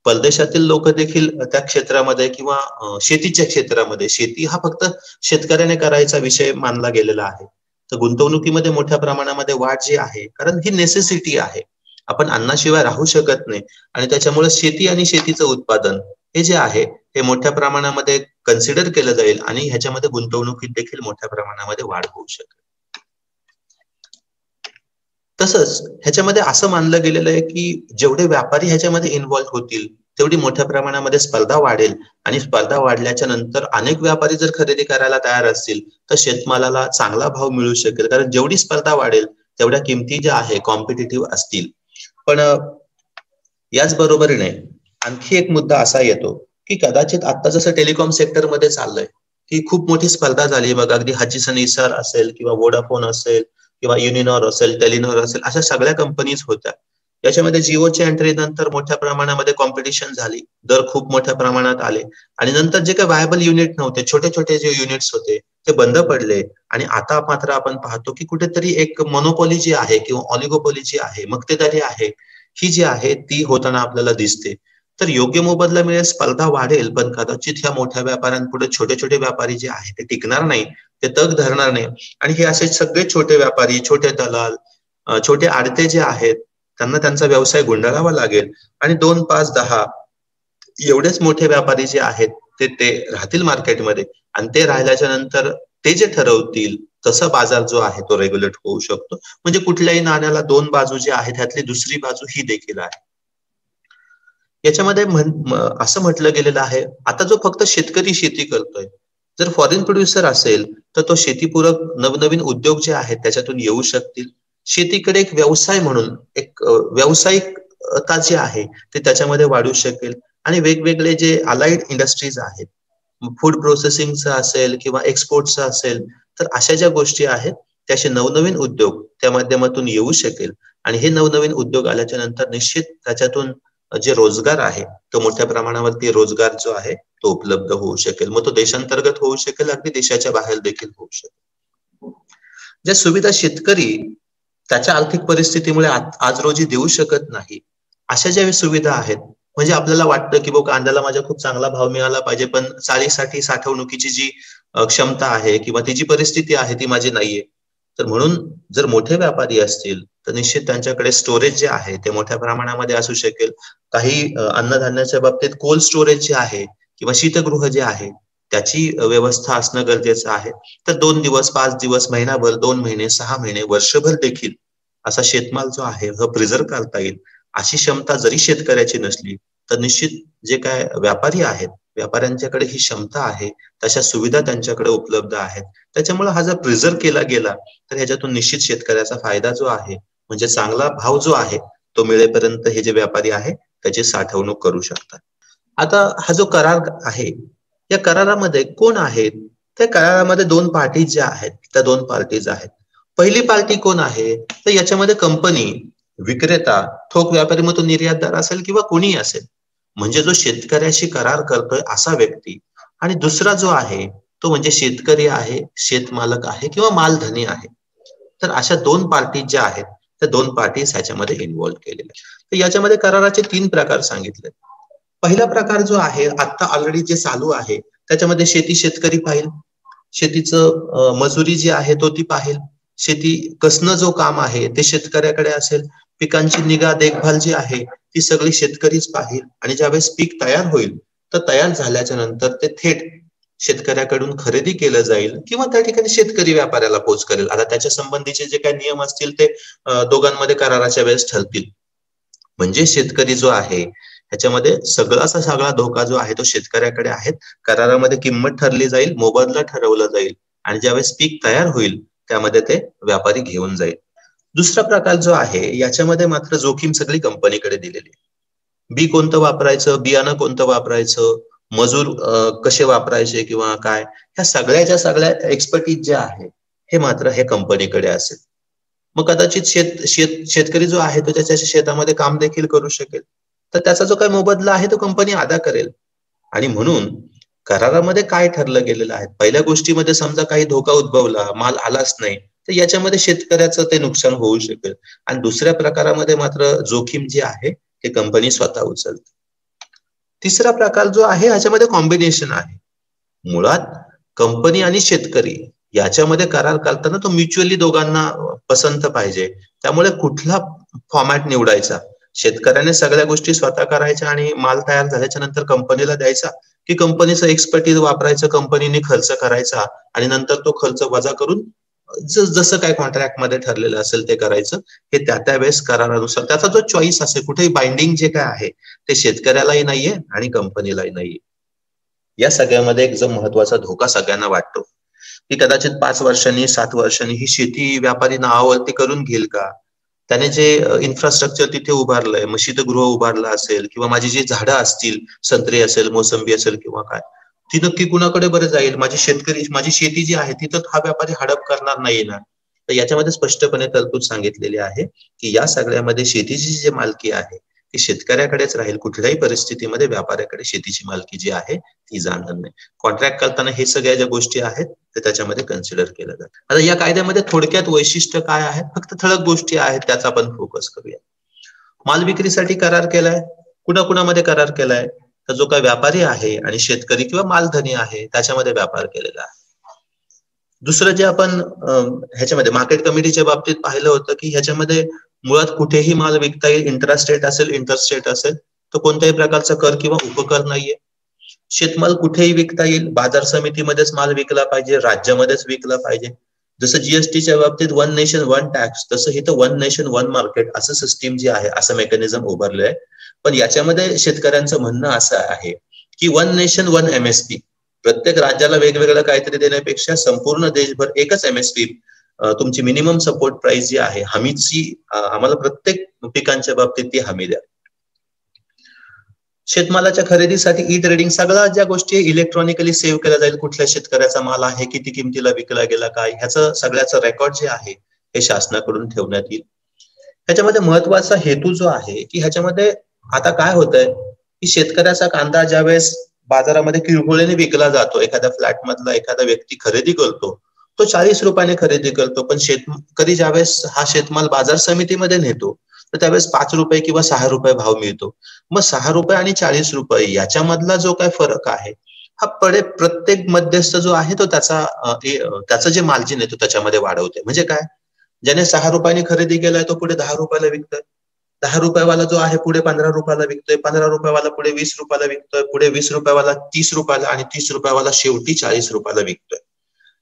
परदेशातील लोक देखील त्या क्षेत्रामध्ये किंवा शेतीच्या क्षेत्रामध्ये, शेती हा फक्त शेतकऱ्याने करायचा विषय मानला गेलेला आहे, तर गुंतवणुकीमध्ये मोठ्या प्रमाणामध्ये वाढ जी आहे, कारण ही नेसेसिटी आहे, आपण अन्नाशिवाय राहू शकत नाही आणि त्याच्यामुळे शेती आणि शेतीचं उत्पादन हे जे आहे हे मोठ्या प्रमाणामध्ये कन्सिडर केलं जाईल आणि ह्याच्यामध्ये गुंतवणुकीत देखील मोठ्या प्रमाणामध्ये वाढ होऊ शकेल. तसंच ह्याच्यामध्ये असं मानलं गेलेलं आहे की जेवढे व्यापारी ह्याच्यामध्ये इन्व्हॉल्व्ह होतील तेवढी मोठ्या प्रमाणामध्ये स्पर्धा वाढेल आणि स्पर्धा वाढल्याच्या नंतर अनेक व्यापारी जर खरेदी करायला तयार असतील तर शेतमालाला चांगला भाव मिळू शकेल, कारण जेवढी स्पर्धा वाढेल तेवढ्या किमती ज्या आहे कॉम्पिटिटिव्ह असतील. पण याच बरोबरीने आणखी एक मुद्दा असा येतो की कदाचित आता जसं टेलिकॉम सेक्टरमध्ये चाललंय की खूप मोठी स्पर्धा झाली, मग अगदी हचिसन इसार असेल किंवा वोडाफोन असेल किंवा युनिनॉर असेल, टेलिनॉर असेल, अशा सगळ्या कंपनीज होत्या. याच्यामध्ये जिओच्या एंट्री नंतर मोठ्या प्रमाणामध्ये कॉम्पिटिशन झाली, दर खूप मोठ्या प्रमाणात आले आणि नंतर जे काही व्हायबल युनिट नव्हते, छोटे छोटे जे युनिट्स होते ते बंद पडले आणि आता मात्र आपण पाहतो की कुठेतरी एक मोनोपॉली जी आहे किंवा ऑलिगोपॉली जी आहे, मक्तेदारी आहे, ही जी आहे ती होताना आपल्याला दिसते. तर योग्य मोबदला मिळेल, स्पर्धा वाढेल, पण कदाचित ह्या मोठ्या व्यापाऱ्यांपुढे छोटे छोटे व्यापारी जे आहे ते टिकणार नाही, ते तग धरणार नाही आणि हे असे सगळे छोटे व्यापारी, छोटे दलाल, छोटे आडते जे आहेत त्यांना त्यांचा व्यवसाय गुंडाळावा लागेल आणि 2, 5, 10 एवढेच मोठे व्यापारी जे आहेत ते राहतील मार्केटमध्ये आणि ते राहिल्याच्या नंतर ते जे ठरवतील तसा बाजार जो आहे तो रेग्युलेट होऊ शकतो. म्हणजे कुठल्याही नाण्याला 2 बाजू जे आहेत त्यातली दुसरी बाजू ही देखील आहे. याच्यामध्ये असं म्हटलं गेलेलं आहे, आता जो फक्त शेतकरी शेती करतोय, जर फॉरेन प्रोड्युसर असेल तर तो शेतीपूरक नवनवीन उद्योग जे आहेत त्याच्यातून येऊ शकतील. शेतीकडे एक व्यवसाय म्हणून एक व्यावसायिकता जी आहे ते त्याच्यामध्ये वाढू शकेल आणि वेगवेगळे जे अलाइड इंडस्ट्रीज आहेत, फूड प्रोसेसिंगचं असेल किंवा एक्सपोर्टचं असेल, तर अशा ज्या गोष्टी आहेत त्याचे नवनवीन उद्योग त्या माध्यमातून येऊ शकेल आणि हे नवनवीन उद्योग आल्याच्या नंतर निश्चित त्याच्यातून जे रोजगार आहे तो मोठ्या प्रमाणावरती रोजगार जो आहे तो उपलब्ध होऊ शकेल. मग तो देशांतर्गत होऊ शकेल, अगदी देशाच्या बाहेर देखील होऊ शकेल. ज्या सुविधा शेतकरी त्याच्या आर्थिक परिस्थितीमुळे आज रोजी देऊ शकत नाही, अशा ज्या सुविधा आहेत, म्हणजे आपल्याला वाटतं की कांद्याला माझ्या खूप चांगला भाव मिळाला पाहिजे, पण चाळीसाठी साठवणुकीची जी क्षमता आहे किंवा ती जी परिस्थिती आहे ती माझी नाहीये. तर म्हणून जर मोठे व्यापारी असतील तर निश्चित त्यांच्याकडे स्टोरेज जे आहे ते मोठ्या प्रमाणामध्ये असू शकेल. काही अन्नधान्याच्या बाबतीत कोल्ड स्टोरेज जे आहे किंवा शीतगृह जे आहे त्याची व्यवस्था असणं गरजेचं आहे. तर 2 दिवस, 5 दिवस, महिनाभर, 2 महिने, 6 महिने, वर्षभर देखील असा शेतमाल जो आहे हा प्रिझर्व्ह करता येईल अशी क्षमता जरी शेतकऱ्याची नसली तर निश्चित जे काय व्यापारी आहेत, व्यापाऱ्यांच्याकडे ही क्षमता आहे, तशा सुविधा त्यांच्याकडे उपलब्ध आहेत. त्याच्यामुळे हा जर प्रिझर्व्ह केला गेला तर ह्याच्यातून निश्चित शेतकऱ्याचा फायदा जो आहे, म्हणजे चांगला भाव जो आहे तो मिळेपर्यंत हे जे व्यापारी आहे त्याची साठवणूक करू शकतात. आता हा जो करार आहे, या करारामध्ये कोण आहेत? त्या करारामध्ये 2 पार्टीज ज्या आहेत त्या 2 पार्टीज आहेत. पहिली पार्टी कोण आहे? तर याच्यामध्ये कंपनी, विक्रेता, ठोक व्यापारी, मग तो निर्यातदार असेल किंवा कोणीही असेल, म्हणजे जो शेतकऱ्याशी करार करतोय असा व्यक्ती. आणि दुसरा जो आहे तो म्हणजे शेतकरी आहे, शेतमालक आहे किंवा मालधनी आहे. तर अशा 2 पार्टी ज्या आहेत त्या 2 पार्टीज ह्याच्यामध्ये इन्व्हॉल्व्ह केलेल्या. तर याच्यामध्ये कराराचे 3 प्रकार सांगितले. पहिला प्रकार जो आहे आता ऑलरेडी जे चालू आहे त्याच्यामध्ये शेती शेतकरी पाहिल, शेतीचं मजुरी जी आहे तो ती पाहिल, शेती कसणं जो काम आहे ते शेतकऱ्याकडे असेल, पिकांची निगा देखभाल जी आहे ती सगळी शेतकरीच पाहिल आणि ज्यावेळेस पीक तयार होईल तर तयार झाल्याच्या नंतर ते थेट शेतकऱ्याकडून खरेदी केलं जाईल किंवा त्या ठिकाणी शेतकरी व्यापाऱ्याला पोच करेल. आता त्याच्या संबंधीचे जे काही नियम असतील ते दोघांमध्ये कराराच्या वेळेस ठरतील. म्हणजे शेतकरी जो आहे ह्याच्यामध्ये सगळाचा सगळा धोका जो आहे तो शेतकऱ्याकडे आहे. करारामध्ये किंमत ठरली जाईल, मोबदला ठरवला जाईल आणि ज्यावेळेस पीक तयार होईल त्यामध्ये ते व्यापारी घेऊन जाईल. दुसरा प्रकार जो आहे याच्यामध्ये मात्र जोखीम सगळी कंपनीकडे दिलेली आहे. बी कोणतं वापरायचं, बियाणं कोणतं वापरायचं, मजूर कसे वापरायचे किंवा काय, ह्या सगळ्याच्या सगळ्या एक्सपर्टीज जे आहे हे मात्र हे कंपनीकडे असेल. मग कदाचित शेतकरी जो आहे तो त्याच्या शेतामध्ये काम देखील करू शकेल, तर त्याचा जो काही मोबदला आहे तो कंपनी अदा करेल. आणि म्हणून करारामध्ये काय ठरलं गेलेलं आहे, पहिल्या गोष्टीमध्ये समजा काही धोका उद्भवला, माल आलाच नाही, तर याच्यामध्ये शेतकऱ्याचं ते नुकसान होऊ शकेल. आणि दुसऱ्या प्रकारामध्ये मात्र जोखीम जी आहे ते कंपनी स्वतः उचलते. तिसरा प्रकार जो आहे ह्याच्यामध्ये कॉम्बिनेशन आहे. मुळात कंपनी आणि शेतकरी याच्यामध्ये करार करताना तो म्युच्युअली दोघांना पसंत पाहिजे. त्यामुळे कुठला फॉर्मॅट निवडायचा, शेतकऱ्याने सगळ्या गोष्टी स्वतः करायच्या आणि माल तयार झाल्याच्या नंतर कंपनीला द्यायचा, की कंपनीचं एक्सपर्टीज वापरायचं, कंपनीने खर्च करायचा आणि नंतर तो खर्च वजा करून जसं काय कॉन्ट्रॅक्ट मध्ये ठरलेलं असेल ते करायचं. हे त्या वेळेस करारानुसार त्याचा जो चॉईस असेल, कुठेही बाइंडिंग जे काय आहे ते शेतकऱ्यालाही नाहीये आणि कंपनीलाही नाहीये. या सगळ्यामध्ये एक जो महत्वाचा धोका सगळ्यांना वाटतो की कदाचित 5 वर्षांनी 7 वर्षांनी ही शेती व्यापारी नावावरती करून घेईल का, त्याने जे इन्फ्रास्ट्रक्चर तिथे उभारलंय, मग शीतगृह उभारलं असेल किंवा माझी जी झाडं असतील, संत्री असेल, मोसंबी असेल किंवा काय, ती नक्की कुणाकडे बरं जाईल, माझी शेती जी आहे ती तर हा व्यापारी हडप करणार नाही ना. तर याच्यामध्ये स्पष्टपणे तरतूद सांगितलेली आहे की या सगळ्यामध्ये शेतीची जी मालकी आहे ती शेतकऱ्याकडेच राहील. कुठल्याही परिस्थितीमध्ये व्यापाऱ्याकडे शेतीची मालकी जी आहे ती जाणार नाही. कॉन्ट्रॅक्ट करताना हे सगळ्या ज्या गोष्टी आहेत ते त्याच्यामध्ये कन्सिडर केल्या जातात. आता या कायद्यामध्ये थोडक्यात वैशिष्ट्य काय आहेत, फक्त ठळक गोष्टी आहेत त्याचा आपण फोकस करूया. माल विक्रीसाठी करार केलाय, कुणाकुणामध्ये करार केलाय, तर जो काही व्यापारी आहे आणि शेतकरी किंवा मालधनी आहे त्याच्यामध्ये व्यापार केलेला आहे. दुसरं जे आपण ह्याच्यामध्ये मार्केट कमिटीच्या बाबतीत पाहिलं होतं की ह्याच्यामध्ये मुळात कुठेही माल विकता येईल, इंट्रास्टेट असेल इंटरस्टेट असेल, तो कोणत्याही प्रकारचा कर किंवा उपकर नाहीये. शेतमाल कुठेही विकता येईल, बाजार समितीमध्येच माल विकला पाहिजे, राज्यामध्येच विकला पाहिजे. जसं जीएसटीच्या बाबतीत वन नेशन वन टॅक्स, तसं इथं वन नेशन वन मार्केट असं सिस्टीम जी आहे, असं मेकॅनिझम उभारलंय. पण याच्यामध्ये शेतकऱ्यांचं म्हणणं असं आहे की वन नेशन वन एमएसपी, प्रत्येक राज्याला वेगवेगळं काहीतरी देण्यापेक्षा संपूर्ण देशभर एकच एमएसपी, तुमची मिनिमम सपोर्ट प्राइस जी आहे, हमीची आम्हाला प्रत्येक पिकांच्या बाबतीत ती हमी द्या. शेतमालाच्या खरेदीसाठी ई ट्रेडिंग, सगळ्या ज्या गोष्टी इलेक्ट्रॉनिकली सेव्ह केल्या जाईल, कुठल्या शेतकऱ्याचा माल आहे, किती किमतीला विकला गेला, काय, ह्याचं सगळ्याचं रेकॉर्ड जे आहे हे शासनाकडून ठेवण्यात येईल. ह्याच्यामध्ये महत्वाचा हेतू जो आहे की ह्याच्यामध्ये आता काय होतंय की शेतकऱ्याचा कांदा ज्यावेळेस बाजारामध्ये किरकोळीने विकला जातो, एखाद्या फ्लॅट मधला एखादा व्यक्ती खरेदी करतो, तो 40 रुपयाने खरेदी करतो, पण शेतकरी ज्यावेळेस हा शेतमाल बाजार समितीमध्ये नेतो तर त्यावेळेस 5 रुपये किंवा 6 रुपये भाव मिळतो. मग 6 रुपये आणि 40 रुपये याच्यामधला जो काय फरक आहे हा प्रत्येक मध्यस्थ जो आहे तो त्याचं जे मार्जिन आहे तो त्याच्यामध्ये वाढवते. म्हणजे काय, ज्याने 6 रुपयाने खरेदी केलाय तो पुढे 10 रुपयाला विकतोय, 10 रुपयावाला जो आहे पुढे 15 रुपयाला विकतोय, 15 रुपयावाला पुढे 20 रुपयाला विकतोय, पुढे 20 रुपयावाला 30 रुपयाला आणि 30 रुपयावाला शेवटी 40 रुपयाला विकतोय.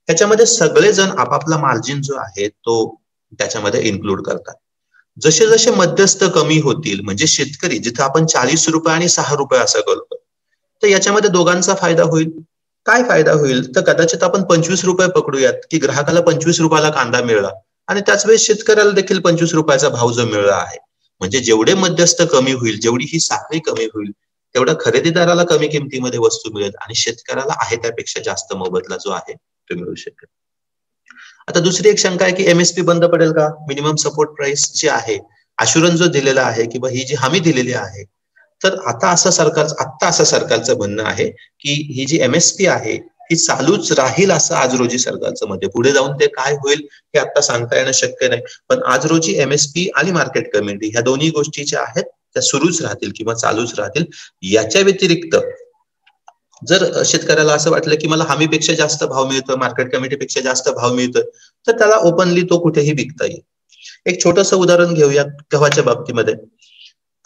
ह्याच्यामध्ये सगळेजण आपापला मार्जिन जो आहे तो त्याच्यामध्ये इन्क्लूड करतात. जसे जसे मध्यस्थ कमी होतील, म्हणजे शेतकरी जिथं आपण 40 रुपये आणि 6 रुपये असं करतो, तर याच्यामध्ये दोघांचा फायदा होईल. काय फायदा होईल तर कदाचित आपण 25 रुपये पकडूयात की ग्राहकाला 25 रुपयाला कांदा मिळाला आणि त्याच वेळेस शेतकऱ्याला देखील 25 रुपयाचा भाव जो मिळला आहे. म्हणजे जेवढे मध्यस्थ कमी होईल, जेवढी ही साखळी कमी होईल, तेवढा खरेदीदाराला कमी किमतीमध्ये वस्तू मिळेल आणि शेतकऱ्याला आहे त्यापेक्षा जास्त मोबदला जो आहे तो मिळू शकेल. आता दुसरी एक शंका आहे की एमएसपी बंद पडेल का, मिनिमम सपोर्ट प्राइस जी आहे, अश्युरन्स जो दिलेला आहे किंवा ही जी हमी दिलेली आहे, तर आता असं सरकारचं म्हणणं आहे की ही जी एमएसपी आहे ही चालूच राहील असं आज रोजी सरकारचं मध्ये. पुढे जाऊन ते काय होईल हे आता सांगता येणं शक्य नाही, पण आज रोजी एमएसपी आणि मार्केट कमिटी ह्या दोन्ही गोष्टी ज्या आहेत त्या सुरूच राहतील किंवा चालूच राहतील. याच्या व्यतिरिक्त जर शेतकऱ्याला असं वाटलं की मला हमीपेक्षा जास्त भाव मिळतोय, मार्केट कमिटीपेक्षा जास्त भाव मिळतोय, तर त्याला ओपनली तो कुठेही विकता येईल. एक छोटंसं उदाहरण घेऊया गव्हाच्या बाबतीमध्ये.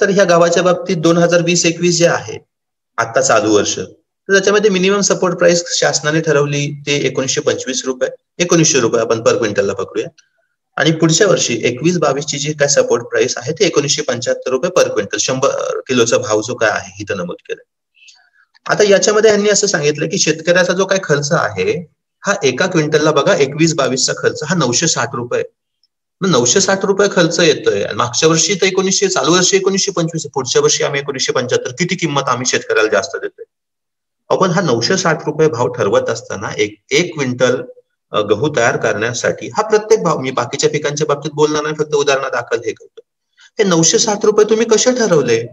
तर ह्या गव्हाच्या बाबतीत 2020-21 जे आहे आता चालू वर्ष, तर त्याच्यामध्ये मिनिमम सपोर्ट प्राइस शासनाने ठरवली ते 1925 रुपये, 1900 रुपये आपण पर क्विंटलला पकडूया. आणि पुढच्या वर्षी 21-22 ची जी काय सपोर्ट प्राइस आहे ते 1975 रुपये पर क्विंटल, 100 किलोचा भाव जो काय आहे इथं नमूद केलाय. आता याच्यामध्ये यांनी असं सांगितलं की शेतकऱ्याचा जो काय खर्च आहे हा एका क्विंटलला बघा 21-22 चा खर्च हा 960 रुपये. 960 रुपये खर्च येतोय. मागच्या वर्षी तर 1900, चालू वर्षी 1925, पुढच्या वर्षी आम्ही 1975, किती किंमत आम्ही शेतकऱ्याला जास्त देतोय. आपण हा 960 रुपये भाव ठरवत असताना एक क्विंटल गहू तयार करण्यासाठी हा प्रत्येक भाव, मी बाकीच्या पिकांच्या बाबतीत बोलणार नाही, फक्त उदाहरणादाखल हे करतो. हे 960 रुपये तुम्ही कसे ठरवले?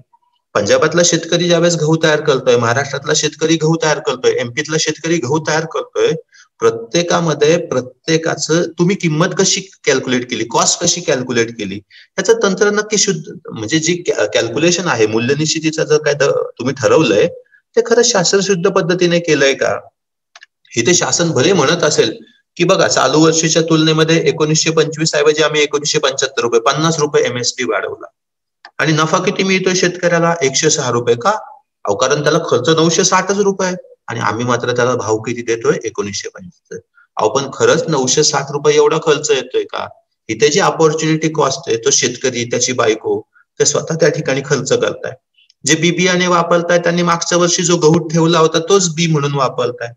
पंजाबातला शेतकरी ज्यावेळेस गहू तयार करतोय, महाराष्ट्रातला शेतकरी गहू तयार करतोय, एमपीतला शेतकरी गहू तयार करतोय, प्रत्येकाचं तुम्ही किंमत कशी कॅल्क्युलेट केली, कॉस्ट कशी कॅल्क्युलेट केली, याचं तंत्र नक्की शुद्ध, म्हणजे जी कॅल्क्युलेशन आहे मूल्यनिश्चितीचं जर काय तुम्ही ठरवलंय ते खरं शास्त्रशुद्ध पद्धतीने केलंय का? इथे शासन भले म्हणत असेल की बघा चालू वर्षीच्या तुलनेमध्ये 1925 ऐवजी आम्ही 1975 रुपये, 50 रुपये एमएसपी वाढवला आणि नफा किती मिळतोय शेतकऱ्याला? 106 रुपये. का? अहो कारण त्याला खर्च 960 रुपये आणि आम्ही मात्र त्याला भाव किती देतोय? 1975. अहो पण खरंच 960 रुपये एवढा खर्च येतोय का? इथे जी ऑपॉर्च्युनिटी कॉस्ट आहे तो शेतकरी, त्याची बायको, ते स्वतः त्या ठिकाणी खर्च करताय. जे बी बियाणे वापरताय त्यांनी मागच्या वर्षी जो गहू ठेवला होता तोच बी म्हणून वापरताय.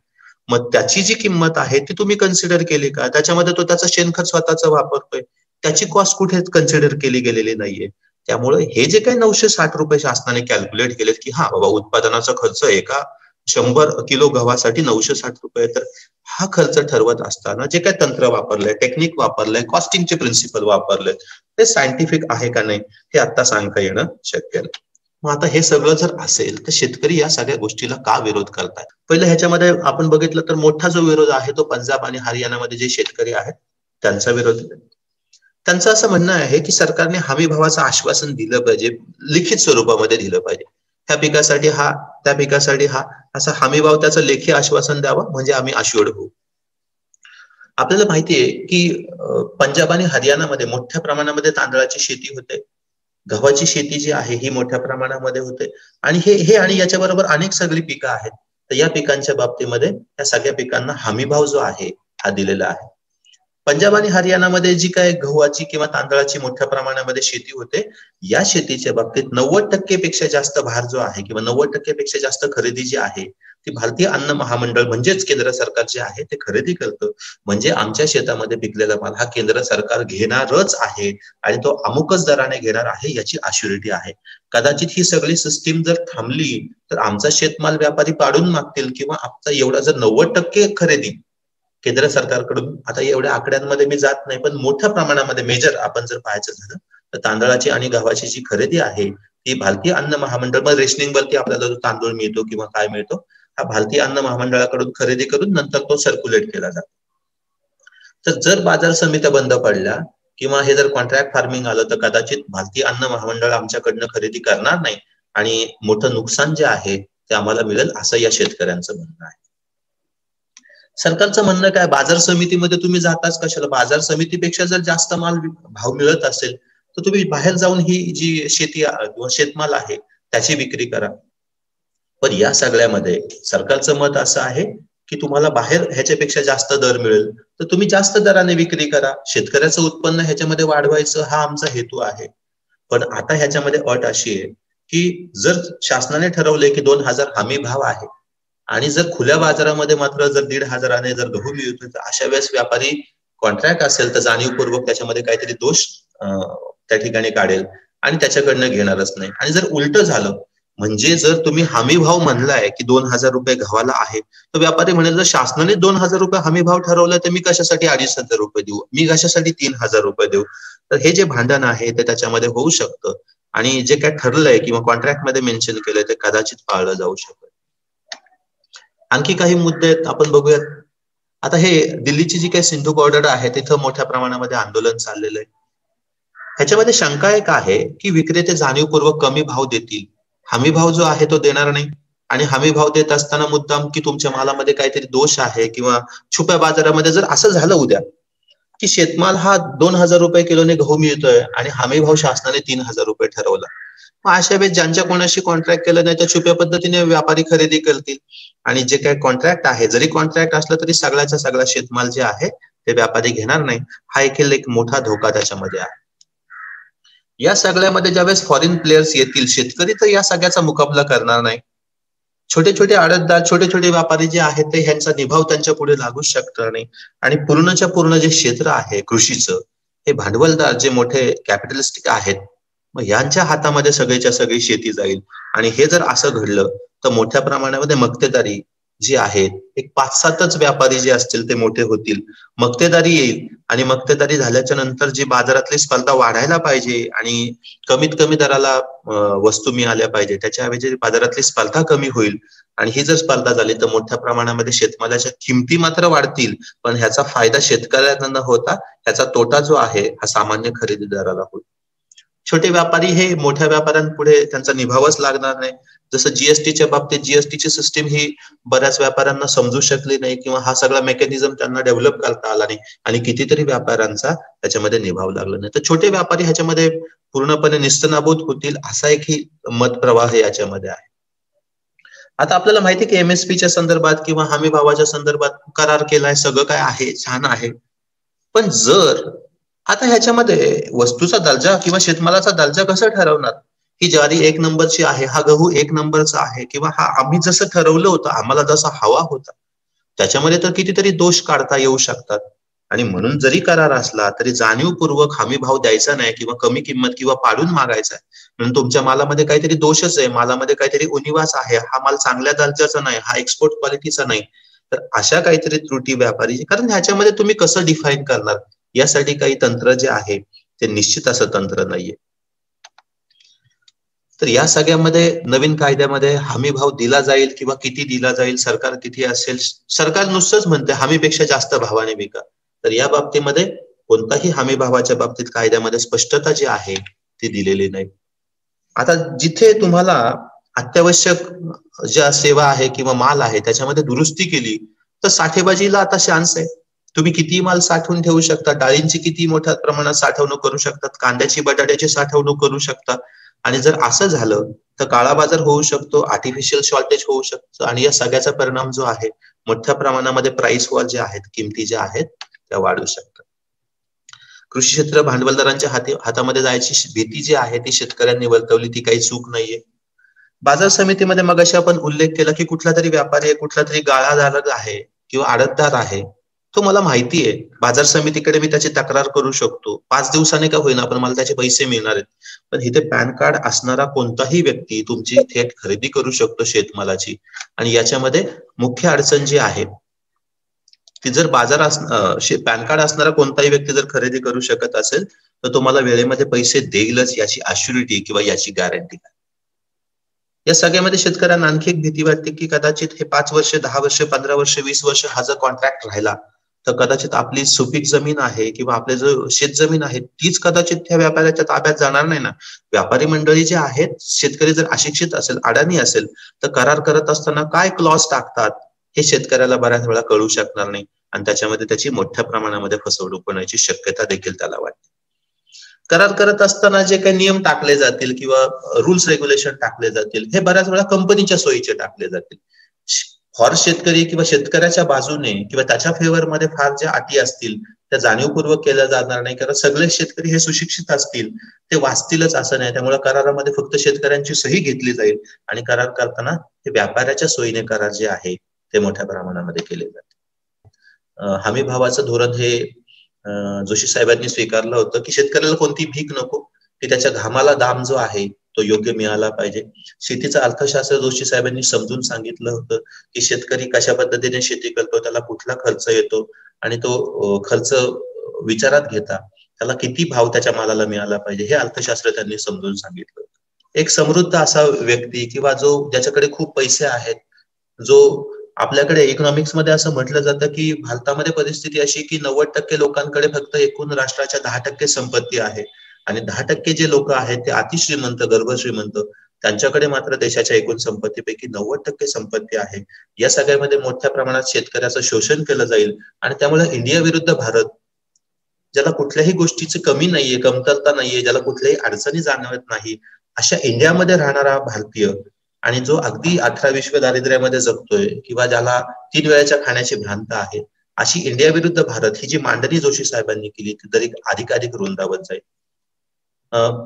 मग त्याची जी किंमत आहे ती तुम्ही कन्सिडर केली का? त्याच्यामध्ये तो त्याचा शेणखत स्वतःचा वापरतोय, त्याची कॉस्ट कुठे कन्सिडर केली गेलेली नाहीये. त्यामुळे हे जे काही 960 रुपये शासनाने कॅल्क्युलेट केलेत की हा बाबा उत्पादनाचा खर्च एका 100 किलो गव्हासाठी 960 रुपये, तर हा खर्च ठरवत असताना जे काही तंत्र वापरलंय, टेक्निक वापरलंय, कॉस्टिंगचे प्रिन्सिपल वापरले, ते सायंटिफिक आहे का नाही हे आता सांगता येणं शक्य नाही. मग आता हे सगळं जर असेल तर शेतकरी या सगळ्या गोष्टीला का विरोध करतायत? पहिलं ह्याच्यामध्ये आपण बघितलं तर मोठा जो विरोध आहे तो पंजाब आणि हरियाणामध्ये जे शेतकरी आहेत त्यांचा विरोध आहे. त्यांचं असं म्हणणं आहे की सरकारने हमी भावाचं आश्वासन दिलं पाहिजे, लिखित स्वरूपामध्ये दिलं पाहिजे. ह्या पिकासाठी हा, त्या पिकासाठी हा, असा हमी भाव त्याचं लेखी आश्वासन द्यावं म्हणजे आम्ही अश्युअर्ड होऊ. आपल्याला माहितीये की पंजाब आणि हरियाणामध्ये मोठ्या प्रमाणामध्ये तांदळाची शेती होते, गव्हाची शेती जी आहे ही मोठ्या प्रमाणामध्ये होते, आणि हे हे आणि याच्याबरोबर अनेक सगळी पिकं आहेत. तर या पिकांच्या बाबतीमध्ये या सगळ्या पिकांना हमीभाव जो आहे हा दिलेला आहे. पंजाब आणि हरियाणामध्ये जी काय गव्हाची किंवा तांदळाची मोठ्या प्रमाणामध्ये शेती होते, या शेतीच्या बाबतीत 90% पेक्षा जास्त भार जो आहे किंवा 90% पेक्षा जास्त खरेदी जी आहे ती भारतीय अन्न महामंडळ म्हणजेच केंद्र सरकार जे आहे ते खरेदी करतं. म्हणजे आमच्या शेतामध्ये पिकलेला माल हा केंद्र सरकार घेणारच आहे, आणि तो अमुकच दराने घेणार आहे याची अश्युरिटी आहे. कदाचित ही सगळी सिस्टीम जर थांबली तर आमचा शेतमाल व्यापारी पाडून मागतील, किंवा आमचा एवढा जर 90% खरेदी केंद्र सरकारकडून, आता एवढ्या आकड्यांमध्ये मी जात नाही, पण मोठ्या प्रमाणामध्ये मेजर आपण जर पाहायचं झालं तर तांदळाची आणि गव्हाची जी खरेदी आहे ती भारतीय अन्न महामंडळ, मग रेशनिंग वरती आपल्याला जो तांदूळ मिळतो किंवा काय मिळतो हा भारतीय अन्न महामंडळाकडून खरेदी करून नंतर तो सर्क्युलेट केला जातो. तर जर बाजार समित्या बंद पडल्या किंवा हे जर कॉन्ट्रॅक्ट फार्मिंग आलं तर कदाचित भारतीय अन्न महामंडळ आमच्याकडनं खरेदी करणार नाही, आणि मोठं नुकसान जे आहे ते आम्हाला मिळेल असं या शेतकऱ्यांचं म्हणणं आहे. सरकारचं म्हणणं काय, बाजार समितीमध्ये तुम्ही जाताच कशाला, बाजार समितीपेक्षा जर जास्त माल भाव मिळत असेल तर तुम्ही बाहेर जाऊन ही जी शेती किंवा शेतमाल आहे त्याची विक्री करा. पण या सगळ्यामध्ये सरकारचं मत असं आहे की तुम्हाला बाहेर ह्याच्यापेक्षा जास्त दर मिळेल तर तुम्ही जास्त दराने विक्री करा, शेतकऱ्याचं उत्पन्न ह्याच्यामध्ये वाढवायचं हा आमचा हेतू आहे. पण आता ह्याच्यामध्ये अट अशी आहे की जर शासनाने ठरवले की 2000 हमी भाव आहे, आणि जर खुल्या बाजारामध्ये मात्र जर 1500 जर गहू मिळतोय, तर अशा वेळेस व्यापारी कॉन्ट्रॅक्ट असेल तर जाणीवपूर्वक त्याच्यामध्ये काहीतरी दोष त्या ठिकाणी काढेल आणि त्याच्याकडनं घेणारच नाही. आणि जर उलट झालं, म्हणजे जर तुम्ही हमी भाव म्हणलाय की 2000 रुपये गव्हाला आहे, तर व्यापारी म्हणेल जर शासनाने 2000 रुपये हमी भाव ठरवलाय तर मी कशासाठी 2500 रुपये देऊ, मी कशासाठी 3000 रुपये देऊ. तर हे जे भांडण आहे ते त्याच्यामध्ये होऊ शकतं, आणि जे काय ठरलंय किंवा कॉन्ट्रॅक्ट मध्ये मेन्शन केलंय ते कदाचित पाळलं जाऊ शकतं. आणखी काही मुद्दे आहेत आपण बघूयात. आता हे दिल्लीची जी काही सिंधू बॉर्डर आहे तिथं मोठ्या प्रमाणामध्ये आंदोलन चाललेलं आहे. ह्याच्यामध्ये शंका एक आहे की विक्रेते जाणीवपूर्वक कमी भाव देतील, हमी भाव जो आहे तो देणार नाही, आणि हमी भाव देत असताना मुद्दाम की तुमच्या मालामध्ये काहीतरी दोष आहे, किंवा छुप्या बाजारामध्ये जर असं झालं उद्या की शेतमाल हा 2000 रुपये किलोने गहू मिळतोय आणि हमी भाव शासनाने 3000 रुपये ठरवला, मग अशा वेळेस ज्यांच्या कोणाशी कॉन्ट्रॅक्ट केलं नाही तर छुप्या पद्धतीने व्यापारी खरेदी करतील, आणि जे काही कॉन्ट्रॅक्ट आहे जरी कॉन्ट्रॅक्ट असलं तरी सगळ्याचा सगळा शेतमाल जे आहे ते व्यापारी घेणार नाही. हा एक मोठा धोका त्याच्यामध्ये आहे. या सगळ्यामध्ये ज्यावेळेस फॉरेन प्लेयर्स येतील, शेतकरी तर या सगळ्याचा मुकाबला करणार नाही. छोटे छोटे आडतदार, छोटे छोटे व्यापारी जे आहेत ते ह्यांचा निभाव त्यांच्या पुढे लागूच शकणार नाही, आणि पूर्णच्या पूर्ण जे क्षेत्र आहे कृषीचं, हे भांडवलदार जे मोठे कॅपिटलिस्टिक आहेत, मग यांच्या हातामध्ये सगळीच्या सगळी शेती जाईल. आणि हे जर असं घडलं तर मोठ्या प्रमाणामध्ये मक्तेदारी जी आहेत, एक 5-7च व्यापारी जे असतील ते मोठे होतील, मक्तेदारी येईल, आणि मक्तेदारी झाल्याच्या नंतर जी बाजारातली स्पर्धा वाढायला पाहिजे आणि कमीत कमी दराला वस्तू मिळाल्या पाहिजे, त्याच्याऐवजी बाजारातली स्पर्धा कमी होईल, आणि ही जर स्पर्धा झाली तर मोठ्या प्रमाणामध्ये शेतमालाच्या किमती मात्र वाढतील, पण ह्याचा फायदा शेतकऱ्यांना न होता ह्याचा तोटा जो आहे हा सामान्य खरेदीदाराला होईल. छोटे व्यापारी हे मोठ्या व्यापाऱ्यांपुढे त्यांचा निभावच लागणार नाही. जसं जीएसटीच्या बाबतीत जीएसटीची सिस्टीम ही बऱ्याच व्यापाऱ्यांना समजू शकली नाही, किंवा हा सगळा मेकॅनिझम त्यांना डेव्हलप करता आला नाही, आणि कितीतरी व्यापाऱ्यांचा त्याच्यामध्ये निभाव लागला नाही. तर छोटे व्यापारी ह्याच्यामध्ये पूर्णपणे निस्तनाबूत होतील, असा एक ही मत प्रवाह याच्यामध्ये आहे. आता आपल्याला माहिती आहे की एमएसपीच्या संदर्भात किंवा हमी भावाच्या संदर्भात करार केलाय, सगळं काय आहे, छान आहे. पण जर आता ह्याच्यामध्ये वस्तूचा दर्जा किंवा शेतमालाचा दर्जा कसं ठरवणार, ही ज्वारी 1 नंबरची आहे, हा गहू 1 नंबरचा आहे, किंवा हा आम्ही जसं ठरवलं होतं, आम्हाला जसा हवा होता, त्याच्यामध्ये तर कितीतरी दोष काढता येऊ शकतात. आणि म्हणून जरी करार असला तरी जाणीवपूर्वक हमी भाव द्यायचा नाही, किंवा कमी किंमत किंवा पाडून मागायचा आहे. म्हणून तुमच्या मालामध्ये काहीतरी दोषच आहे, मालामध्ये काहीतरी उणिवास आहे, हा माल चांगल्या दर्जाचा नाही, हा एक्सपोर्ट क्वालिटीचा नाही, तर अशा काहीतरी त्रुटी व्यापारी, कारण ह्याच्यामध्ये तुम्ही कसं डिफाईन करणार, यासाठी काही तंत्र जे आहे ते निश्चित असं तंत्र नाहीये. तर या सगळ्यामध्ये नवीन कायद्यामध्ये हमी भाव दिला जाईल किंवा किती दिला जाईल, सरकार किती असेल, सरकार नुसतंच म्हणते हमीपेक्षा जास्त भावाने विका. तर या बाबतीमध्ये कोणताही हमी भावाच्या बाबतीत कायद्यामध्ये स्पष्टता जी आहे ती दिलेली नाही. आता जिथे तुम्हाला अत्यावश्यक ज्या सेवा आहे किंवा माल आहे त्याच्यामध्ये दुरुस्ती केली तर साठेबाजीला आता चान्स आहे. तुम्ही किती माल साठवून ठेवू शकता, डाळींची किती मोठ्या प्रमाणात साठवणूक करू शकतात, कांद्याची बटाट्याची साठवणूक करू शकता. आणि जर असं झालं तर काळा बाजार होऊ शकतो, आर्टिफिशियल शॉर्टेज होऊ शकतं आणि या सगळ्याचा परिणाम जो आहे मोठ्या प्रमाणामध्ये प्राइस वॉर जे आहेत, किमती ज्या आहेत त्या वाढू शकतात. कृषी क्षेत्र भांडवलदारांच्या हातामध्ये जायची भीती जी आहे ती शेतकऱ्यांनी वर्तवली, ती काही चूक नाहीये. बाजार समितीमध्ये मगाशी आपण उल्लेख केला की कुठला तरी व्यापारी, कुठला तरी गाळाधारक आहे किंवा आडतदार आहे, तो मला माहिती आहे बाजार समितीकडे मी त्याची तक्रार करू शकतो, 5 दिवसांनी का होईना पण मला त्याचे पैसे मिळणार आहेत. पण इथे पॅन कार्ड असणारा कोणताही व्यक्ती तुमची थेट खरेदी करू शकतो शेतमालाची. आणि याच्यामध्ये मुख्य अडचण जी आहे ती जर पॅन कार्ड असणारा कोणताही व्यक्ती जर खरेदी करू शकत असेल तर तुम्हाला वेळेमध्ये पैसे देईलच याची अश्युरिटी किंवा याची गॅरंटी. या सगळ्यामध्ये शेतकऱ्यांना आणखी एक भीती वाटते की कदाचित हे 5 वर्ष, 10 वर्ष, 15 वर्ष, 20 वर्ष हा जर कॉन्ट्रॅक्ट राहिला तर कदाचित आपली सुपीक जमीन आहे किंवा आपले जो शेत जमीन आहे तीच कदाचित त्या व्यापाऱ्याच्या ताब्यात जाणार नाही ना. व्यापारी मंडळी जे आहेत, शेतकरी जर अशिक्षित असेल, अडाणी असेल तर करार करत असताना काय क्लॉज टाकतात हे शेतकऱ्याला बऱ्याच वेळा कळू शकणार नाही आणि त्याच्यामध्ये त्याची मोठ्या प्रमाणामध्ये फसवणूक होण्याची शक्यता देखील त्याला वाटते. करार करत असताना जे काही नियम टाकले जातील किंवा रूल्स रेग्युलेशन टाकले जातील हे बऱ्याच वेळा कंपनीच्या सोयीचे टाकले जातील. फॉर शेतकरी किंवा शेतकऱ्याच्या बाजूने किंवा त्याच्या फेवरमध्ये फार ज्या अटी असतील त्या जाणीवपूर्वक केल्या जाणार नाही, कारण सगळे शेतकरी हे सुशिक्षित असतील, ते वाचतीलच असं नाही. त्यामुळे करारामध्ये फक्त शेतकऱ्यांची सही घेतली जाईल आणि करार करताना हे व्यापाऱ्याच्या सोयीने करार जे आहे ते मोठ्या प्रमाणामध्ये केले जाते. हमी भावाचं धोरण हे जोशी साहेबांनी स्वीकारलं होतं की शेतकऱ्याला कोणती भीक नको, की त्याच्या घामाला दाम जो आहे तो योग्य मिळाला पाहिजे. शेतीचं अर्थशास्त्र जोशी साहेबांनी समजून सांगितलं होतं की शेतकरी कशा पद्धतीने शेती करतो, त्याला कुठला खर्च येतो आणि तो खर्च विचारात घेता त्याला किती भाव त्याच्या मालाला मिळाला पाहिजे हे अर्थशास्त्र त्यांनी समजून सांगितलं. एक समृद्ध असा व्यक्ती किंवा जो ज्याच्याकडे खूप पैसे आहेत, जो आपल्याकडे इकॉनॉमिक्स मध्ये असं म्हटलं जातं की भारतामध्ये परिस्थिती अशी की 90% लोकांकडे फक्त एकूण राष्ट्राच्या 10% संपत्ती आहे आणि 10% जे लोक आहेत ते अतिश्रीमंत, गर्भश्रीमंत, त्यांच्याकडे मात्र देशाच्या एकूण संपत्तीपैकी 90% संपत्ती आहे. या सगळ्यामध्ये मोठ्या प्रमाणात शेतकऱ्याचं शोषण केलं जाईल आणि त्यामुळे इंडिया विरुद्ध भारत, ज्याला कुठल्याही गोष्टीची कमी नाहीये, कमतरता नाहीये, ज्याला कुठल्याही अडचणी जाणवत नाही, अशा इंडियामध्ये राहणारा भारतीय आणि जो अगदी 18 दारिद्र्यामध्ये जगतोय किंवा ज्याला 3 वेळेच्या खाण्याची भ्रांत आहे, अशी इंडिया विरुद्ध भारत ही जी मांडणी जोशी साहेबांनी केली ती तरी अधिकाधिक रुंदावत जाईल.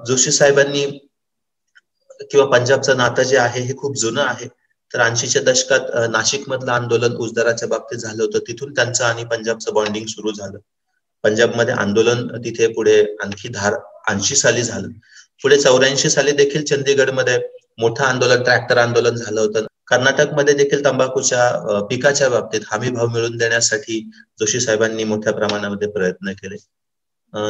जोशी साहेबांनी किंवा पंजाबचं नातं जे आहे हे खूप जुनं आहे. तर 80च्या दशकात नाशिक मधलं आंदोलन ऊसदराच्या बाबतीत झालं होतं, तिथून त्यांचं आणि पंजाबचं बॉन्डिंग सुरू झालं. पंजाबमध्ये आंदोलन तिथे पुढे आणखी 80 साली झालं. पुढे 84 साली देखील चंदीगडमध्ये मोठं आंदोलन, ट्रॅक्टर आंदोलन झालं होतं. कर्नाटकमध्ये देखील तंबाखूच्या पिकाच्या बाबतीत हमी भाव मिळवून देण्यासाठी जोशी साहेबांनी मोठ्या प्रमाणामध्ये प्रयत्न केले.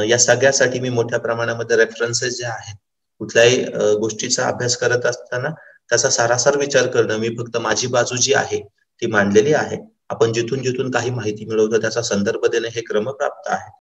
या सगळ्यासाठी मी मोठ्या प्रमाणामध्ये रेफरन्सेस जे आहेत, कुठल्याही गोष्टीचा अभ्यास करत असताना त्याचा सारासार विचार करणं, मी फक्त माझी बाजू जी आहे ती मांडलेली आहे. आपण जिथून जिथून काही माहिती मिळवतो त्याचा संदर्भ देणं हे क्रमप्राप्त आहे.